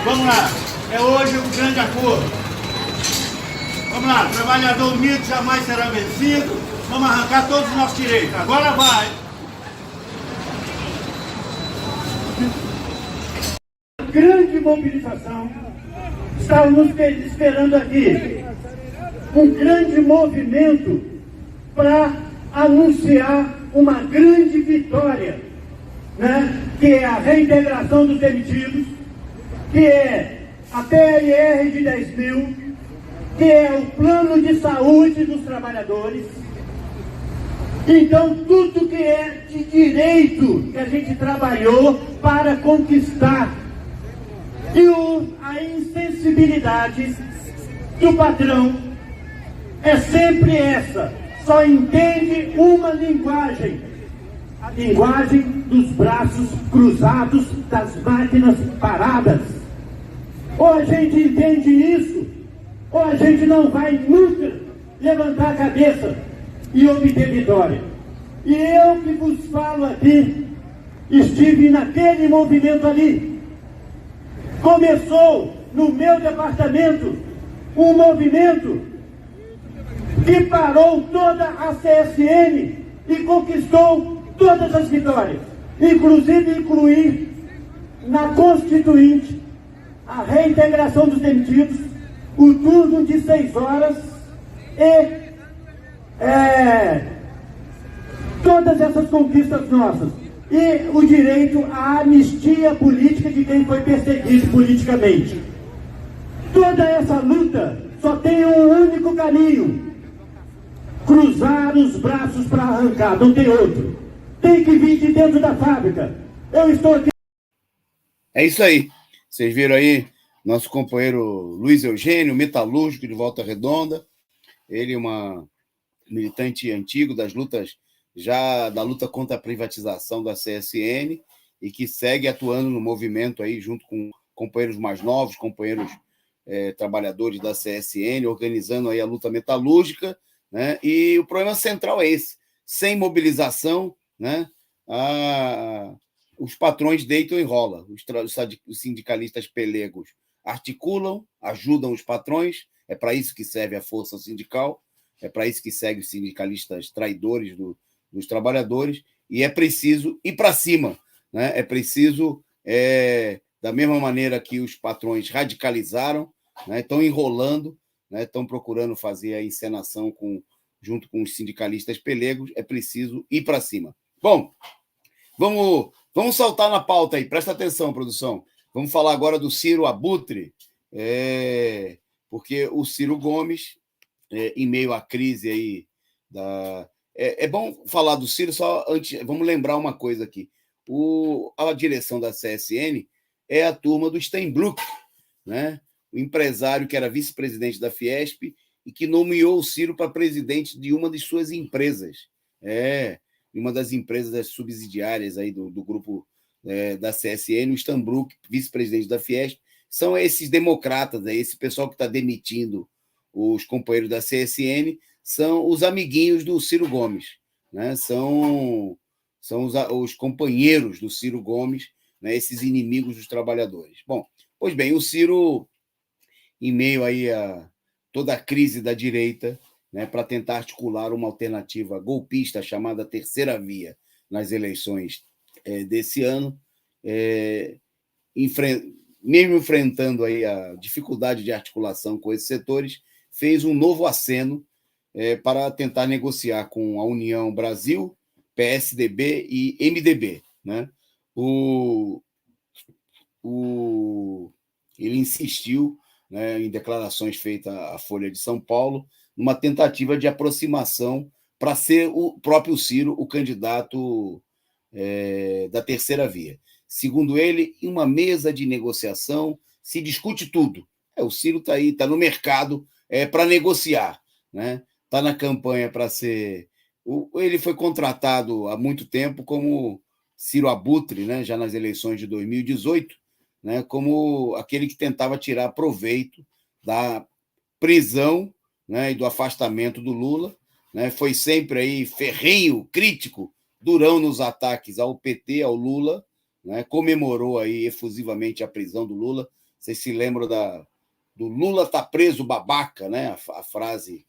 [SPEAKER 2] Vamos lá, é hoje um grande acordo. Vamos lá, trabalhador unido jamais será vencido. Vamos arrancar todos os nossos direitos. Agora vai! Grande mobilização. Estávamos esperando aqui um grande movimento para anunciar uma grande vitória, né? Que é a reintegração dos demitidos, que é a PLR de 10 mil, que é o plano de saúde dos trabalhadores. Então, tudo que é de direito que a gente trabalhou para conquistar. E a insensibilidade do patrão é sempre essa. Só entende uma linguagem. A linguagem dos braços cruzados, das máquinas paradas. Ou a gente entende isso, ou a gente não vai nunca levantar a cabeça e obter vitória. E eu que vos falo aqui, estive naquele movimento ali. Começou no meu departamento um movimento que parou toda a CSN e conquistou todas as vitórias, inclusive incluir na Constituinte a reintegração dos demitidos, o turno de 6 horas e todas essas conquistas nossas. E o direito à anistia política de quem foi perseguido politicamente. Toda essa luta só tem um único caminho: cruzar os braços para arrancar, não tem outro. Tem que vir de dentro da fábrica. Eu estou aqui.
[SPEAKER 1] É isso aí. Vocês viram aí nosso companheiro Luiz Eugênio, metalúrgico de Volta Redonda. Ele é uma militante antigo da luta contra a privatização da CSN e que segue atuando no movimento aí junto com companheiros mais novos, companheiros trabalhadores da CSN, organizando aí a luta metalúrgica, né? E o problema central é esse: sem mobilização, né, os patrões deitam e rolam. Os sindicalistas pelegos articulam, ajudam os patrões, é para isso que serve a força sindical, é para isso que segue os sindicalistas traidores dos trabalhadores, e é preciso ir para cima, né? É preciso, da mesma maneira que os patrões radicalizaram, né, estão enrolando, né, estão procurando fazer a encenação junto com os sindicalistas pelegos, é preciso ir para cima. Bom, vamos saltar na pauta aí, presta atenção, produção. Vamos falar agora do Ciro Abutre, porque o Ciro Gomes, em meio à crise aí é bom falar do Ciro, só antes, vamos lembrar uma coisa aqui. A direção da CSN é a turma do Steinbrück, né? O empresário que era vice-presidente da Fiesp e que nomeou o Ciro para presidente de uma de suas empresas. uma das empresas subsidiárias aí do grupo da CSN, o Stambruch, vice-presidente da Fiesp. São esses democratas, esse pessoal que está demitindo os companheiros da CSN, são os amiguinhos do Ciro Gomes, né? São os companheiros do Ciro Gomes, né? Esses inimigos dos trabalhadores. Bom, pois bem, o Ciro, em meio aí a toda a crise da direita, né, para tentar articular uma alternativa golpista chamada Terceira Via nas eleições desse ano, mesmo enfrentando aí a dificuldade de articulação com esses setores, fez um novo aceno para tentar negociar com a União Brasil, PSDB e MDB, né? Ele insistiu, né, em declarações feitas à Folha de São Paulo, numa tentativa de aproximação para ser o próprio Ciro o candidato da Terceira Via. Segundo ele, em uma mesa de negociação se discute tudo. O Ciro está aí, está no mercado para negociar, né? Está na campanha para ser... Ele foi contratado há muito tempo como Ciro Abutre, né, já nas eleições de 2018, né, como aquele que tentava tirar proveito da prisão, né, e do afastamento do Lula, né? Foi sempre aí ferrenho, crítico, durão nos ataques ao PT, ao Lula, né? Comemorou aí efusivamente a prisão do Lula. Vocês se lembram do Lula tá preso, babaca, né? A frase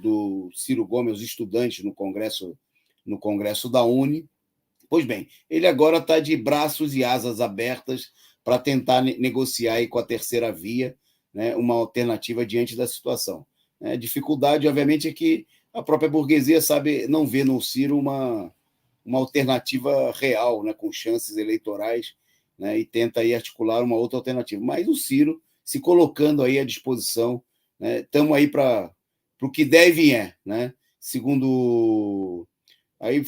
[SPEAKER 1] do Ciro Gomes aos estudantes no Congresso da Uni. Pois bem, ele agora está de braços e asas abertas para tentar negociar aí com a Terceira Via, né, uma alternativa diante da situação. A dificuldade, obviamente, é que a própria burguesia não vê no Ciro uma alternativa real, né, com chances eleitorais, né, e tenta aí articular uma outra alternativa. Mas o Ciro se colocando aí à disposição, estamos, né, aí para o que der e vier, né? Segundo... Aí,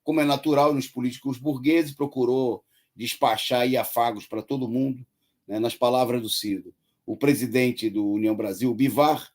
[SPEAKER 1] como é natural nos políticos burgueses, procurou despachar aí afagos para todo mundo, né? Nas palavras do Ciro. O presidente do União Brasil, Bivar,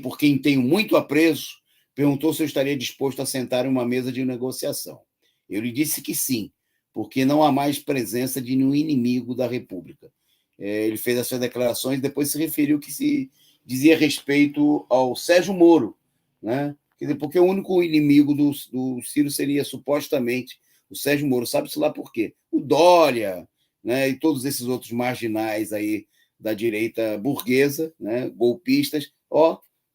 [SPEAKER 1] por quem tenho muito apreço, perguntou se eu estaria disposto a sentar em uma mesa de negociação. Eu lhe disse que sim, porque não há mais presença de nenhum inimigo da República. Ele fez essas declarações e depois se referiu que se dizia respeito ao Sérgio Moro, né? Quer dizer, porque o único inimigo do Ciro seria supostamente o Sérgio Moro. Sabe-se lá por quê? O Dória, né? E todos esses outros marginais aí da direita burguesa, né? Golpistas,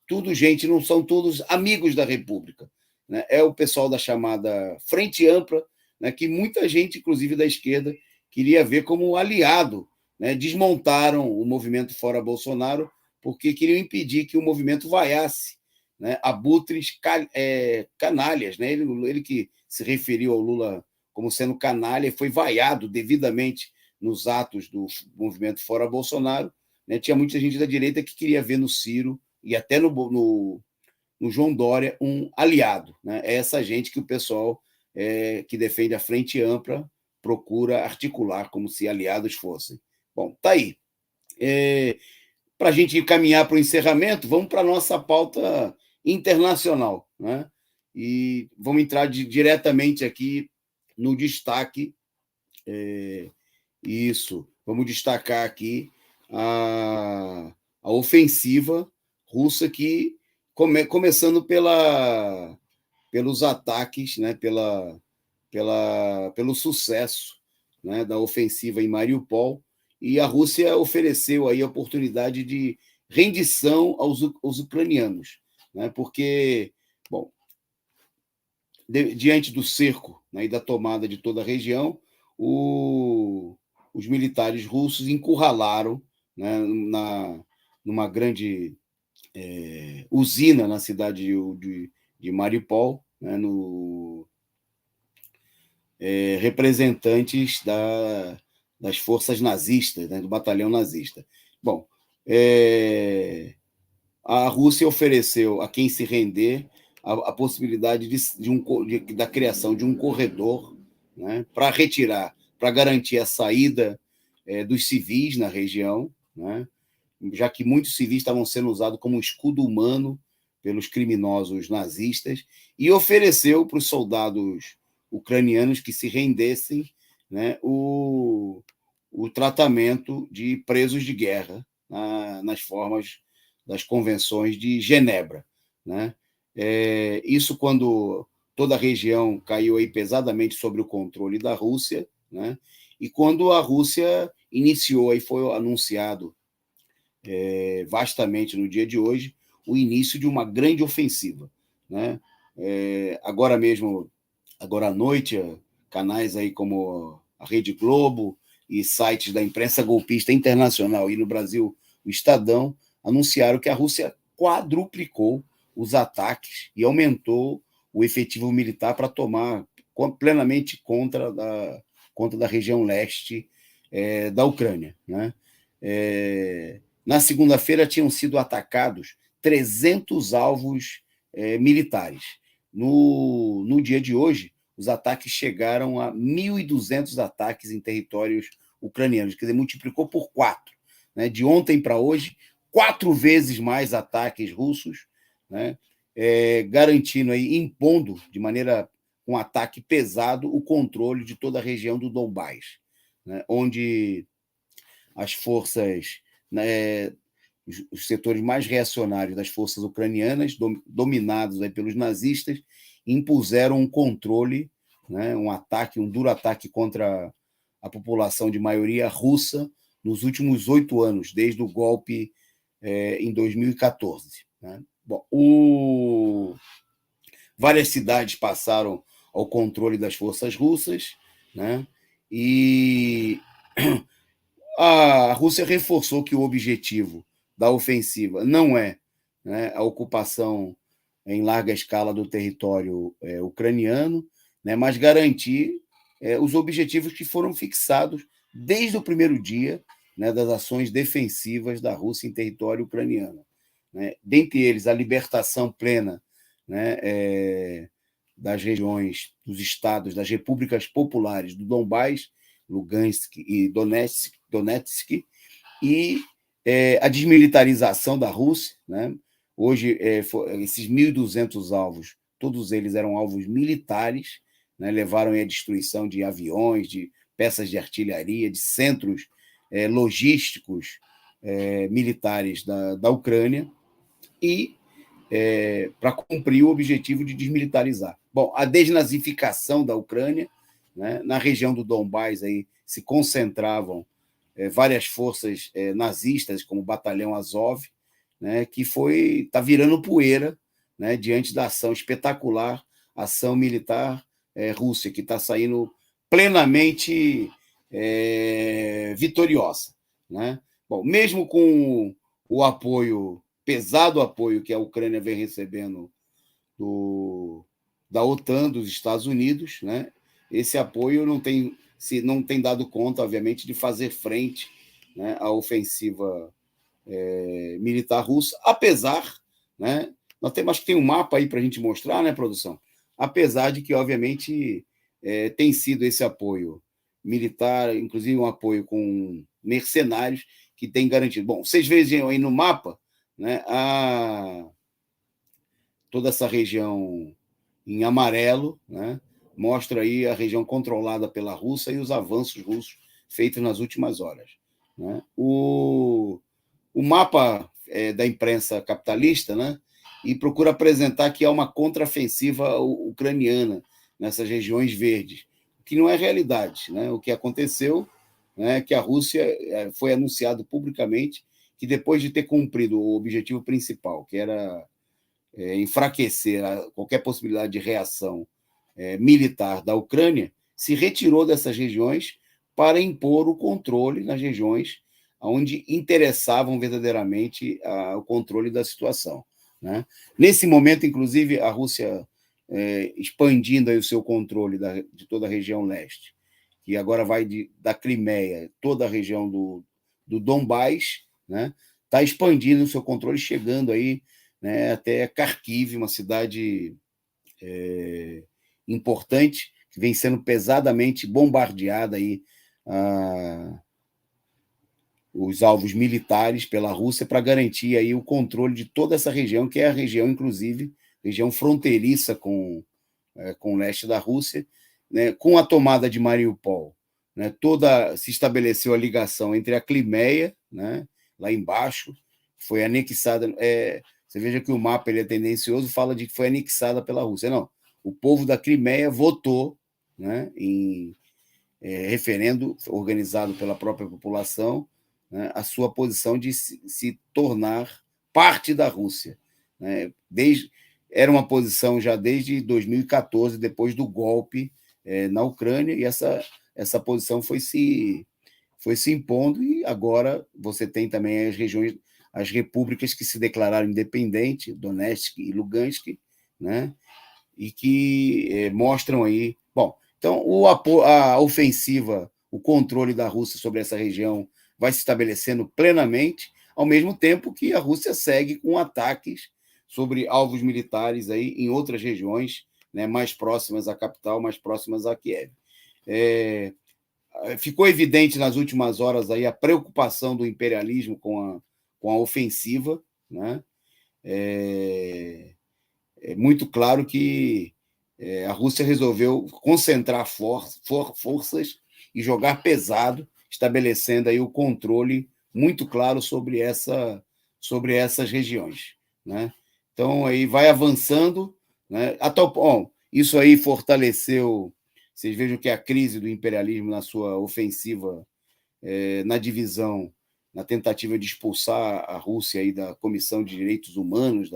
[SPEAKER 1] tudo gente, não são todos amigos da República, né? É o pessoal da chamada Frente Ampla, né? Que muita gente, inclusive da esquerda, queria ver como aliado, né? Desmontaram o movimento Fora Bolsonaro porque queriam impedir que o movimento vaiasse, né, abutres canalhas, né? Ele que se referiu ao Lula como sendo canalha foi vaiado devidamente nos atos do movimento Fora Bolsonaro, né? Tinha muita gente da direita que queria ver no Ciro e até no João Dória um aliado, né? É essa gente que o pessoal que defende a Frente Ampla procura articular como se aliados fossem. Bom, tá aí. Para a gente caminhar para o encerramento, vamos para a nossa pauta internacional, né? E vamos entrar diretamente aqui no destaque. Vamos destacar aqui a ofensiva russa, que começando pelos ataques, né? Pelo sucesso, né? Da ofensiva em Mariupol. E a Rússia ofereceu aí a oportunidade de rendição aos ucranianos, né? Porque, bom, diante do cerco, né, e da tomada de toda a região, os militares russos encurralaram, né, numa grande usina na cidade de Mariupol, né, representantes das forças nazistas, né, do batalhão nazista. Bom, a Rússia ofereceu a quem se render a possibilidade da criação de um corredor, né, para retirar, para garantir a saída dos civis na região, né, já que muitos civis estavam sendo usados como escudo humano pelos criminosos nazistas e ofereceu para os soldados ucranianos que se rendessem, né, o tratamento de presos de guerra nas formas das convenções de Genebra, né? Isso quando toda a região caiu aí pesadamente sobre o controle da Rússia, né? E quando a Rússia iniciou, aí foi anunciado vastamente no dia de hoje, o início de uma grande ofensiva, né? Agora mesmo, agora à noite, canais aí como a Rede Globo e sites da imprensa golpista internacional e no Brasil o Estadão anunciaram que a Rússia quadruplicou os ataques e aumentou o efetivo militar para tomar plenamente conta da região leste da Ucrânia, né? Na segunda-feira tinham sido atacados 300 alvos militares. No dia de hoje, os ataques chegaram a 1.200 ataques em territórios ucranianos, quer dizer, multiplicou por 4. Né? De ontem para hoje, 4 vezes mais ataques russos, né? Garantindo aí, impondo de maneira um ataque pesado o controle de toda a região do Donbás, né? Onde as forças, né, os setores mais reacionários das forças ucranianas, dominados aí pelos nazistas, impuseram um controle, né, um duro ataque contra a população de maioria russa nos últimos 8 anos, desde o golpe em 2014. Né? Bom, várias cidades passaram ao controle das forças russas, né? E a Rússia reforçou que o objetivo da ofensiva não é, né, a ocupação em larga escala do território ucraniano, né, mas garantir os objetivos que foram fixados desde o primeiro dia, né, das ações defensivas da Rússia em território ucraniano. Né? Dentre eles, a libertação plena, né, das regiões, dos estados, das repúblicas populares do Donbás, Lugansk e Donetsk e a desmilitarização da Rússia. Né? Hoje, esses 1.200 alvos, todos eles eram alvos militares, né? Levaram a destruição de aviões, de peças de artilharia, de centros logísticos militares da Ucrânia, e para cumprir o objetivo de desmilitarizar. Bom, a desnazificação da Ucrânia, né? Na região do Donbás aí se concentravam várias forças nazistas, como o Batalhão Azov, né? Que está virando poeira, né? Diante da ação espetacular, ação militar russa, que está saindo plenamente vitoriosa. Né? Bom, mesmo com o apoio, pesado apoio que a Ucrânia vem recebendo da OTAN, dos Estados Unidos, né? Esse apoio não tem dado conta, obviamente, de fazer frente, né, à ofensiva militar russa, apesar, né, acho que tem um mapa aí para a gente mostrar, né, produção? Apesar de que, obviamente, tem sido esse apoio militar, inclusive um apoio com mercenários, que tem garantido. Bom, vocês vejam aí no mapa, né, toda essa região em amarelo, né, mostra aí a região controlada pela Rússia e os avanços russos feitos nas últimas horas. Né? O mapa da imprensa capitalista, né, e procura apresentar que há uma contraofensiva ucraniana nessas regiões verdes, que não é realidade. Né? O que aconteceu, né, é que a Rússia foi anunciado publicamente que, depois de ter cumprido o objetivo principal, que era enfraquecer qualquer possibilidade de reação militar da Ucrânia, se retirou dessas regiões para impor o controle nas regiões onde interessavam verdadeiramente o controle da situação. Né? Nesse momento, inclusive, a Rússia expandindo aí o seu controle de toda a região leste, que agora vai da Crimeia, toda a região do Donbás, né? Está expandindo o seu controle, chegando aí, né, até Kharkiv, uma cidade importante, que vem sendo pesadamente bombardeada aí os alvos militares pela Rússia para garantir aí o controle de toda essa região, que é a região, inclusive, região fronteiriça com o leste da Rússia, né? Com a tomada de Mariupol, né? Se estabeleceu a ligação entre a Crimeia, né? Lá embaixo, foi anexada. Você veja que o mapa ele é tendencioso, fala de que foi anexada pela Rússia. Não, o povo da Crimeia votou, né, em referendo organizado pela própria população, né, a sua posição de se tornar parte da Rússia, né? Era uma posição já desde 2014, depois do golpe na Ucrânia, e essa posição foi se impondo, e agora você tem também as repúblicas que se declararam independentes, Donetsk e Lugansk, né? E que mostram aí. Bom, então a ofensiva, o controle da Rússia sobre essa região vai se estabelecendo plenamente, ao mesmo tempo que a Rússia segue com ataques sobre alvos militares aí em outras regiões, né, mais próximas à capital, mais próximas a Kiev. Ficou evidente nas últimas horas aí a preocupação do imperialismo com a ofensiva, né? É muito claro que a Rússia resolveu concentrar forças e jogar pesado, estabelecendo aí o controle muito claro sobre essas regiões, né? Então, aí vai avançando, né? Isso aí fortaleceu. Vocês vejam que a crise do imperialismo na sua ofensiva, na divisão, na tentativa de expulsar a Rússia aí da Comissão de Direitos Humanos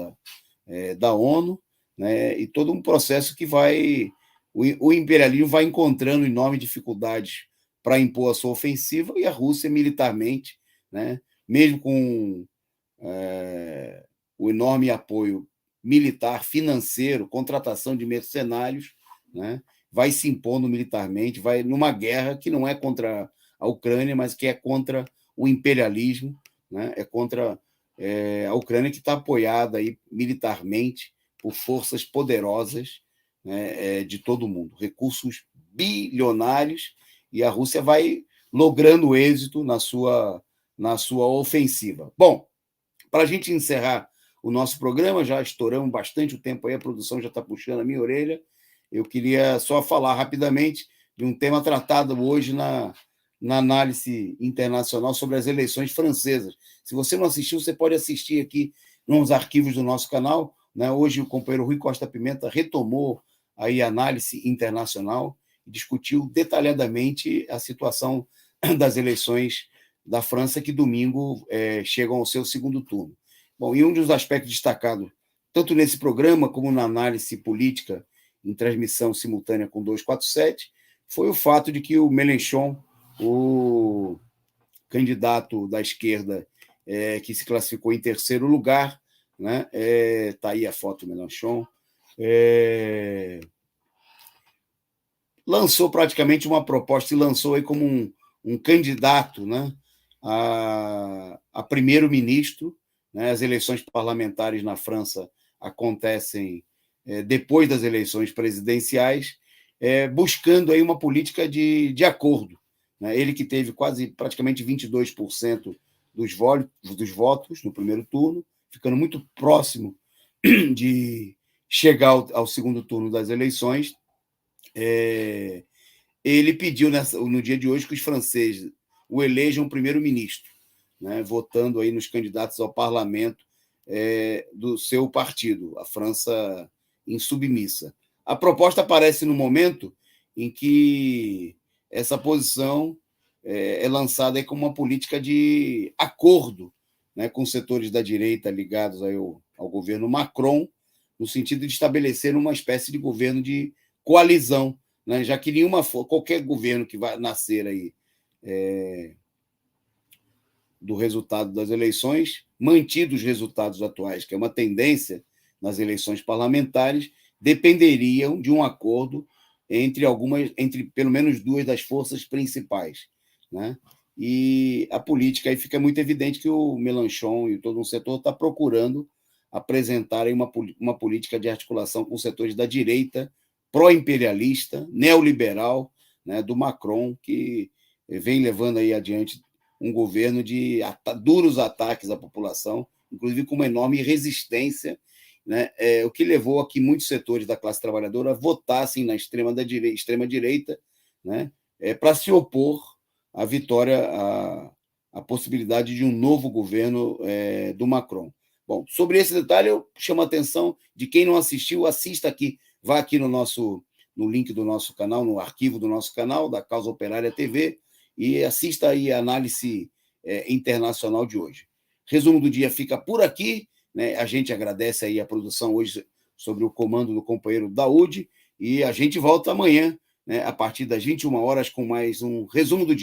[SPEAKER 1] da ONU, né? E todo um processo que o imperialismo vai encontrando enormes dificuldades para impor a sua ofensiva, e a Rússia militarmente, né? Mesmo com o enorme apoio militar, financeiro, contratação de mercenários, né? Vai se impondo militarmente, vai numa guerra que não é contra a Ucrânia, mas que é contra o imperialismo, né? É contra a Ucrânia, que está apoiada aí militarmente por forças poderosas, né, de todo o mundo, recursos bilionários, e a Rússia vai logrando êxito na sua ofensiva. Bom, para a gente encerrar o nosso programa, já estouramos bastante o tempo aí, a produção já está puxando a minha orelha. Eu queria só falar rapidamente de um tema tratado hoje na análise internacional sobre as eleições francesas. Se você não assistiu, você pode assistir aqui nos arquivos do nosso canal, né? Hoje o companheiro Rui Costa Pimenta retomou aí a análise internacional e discutiu detalhadamente a situação das eleições da França, que domingo chegam ao seu segundo turno. Bom, e um dos aspectos destacados, tanto nesse programa como na análise política em transmissão simultânea com 247, foi o fato de que o Mélenchon, o candidato da esquerda que se classificou em terceiro lugar, né? Tá aí a foto do Mélenchon, lançou praticamente uma proposta, e lançou aí como um candidato, né, a primeiro-ministro, né? As eleições parlamentares na França acontecem depois das eleições presidenciais, buscando aí uma política de acordo, né? Ele que teve praticamente 22% dos votos no primeiro turno, ficando muito próximo de chegar ao segundo turno das eleições. Ele pediu no dia de hoje que os franceses o elejam primeiro-ministro, né? Votando aí nos candidatos ao parlamento do seu partido, a França Insubmissa. A proposta aparece no momento em que essa posição é lançada aí como uma política de acordo, né, com setores da direita ligados aí ao governo Macron, no sentido de estabelecer uma espécie de governo de coalizão, né, já que qualquer governo que vai nascer aí do resultado das eleições, mantidos os resultados atuais, que é uma tendência nas eleições parlamentares, dependeriam de um acordo entre pelo menos duas das forças principais, né? E a política, aí fica muito evidente que o Mélenchon e todo um setor está procurando apresentar aí uma política de articulação com setores da direita pró-imperialista, neoliberal, né, do Macron, que vem levando aí adiante um governo de duros ataques à população, inclusive com uma enorme resistência, né? O que levou a que muitos setores da classe trabalhadora votassem na extrema-direita, né? Para se opor à vitória, à possibilidade de um novo governo do Macron. Bom, sobre esse detalhe, eu chamo a atenção de quem não assistiu, assista aqui, vá aqui no link do nosso canal, no arquivo do nosso canal, da Causa Operária TV, e assista aí a análise internacional de hoje. Resumo do dia fica por aqui, né? A gente agradece aí a produção hoje sobre o comando do companheiro Daúde, e a gente volta amanhã, né, a partir das 21 horas, com mais um resumo do dia.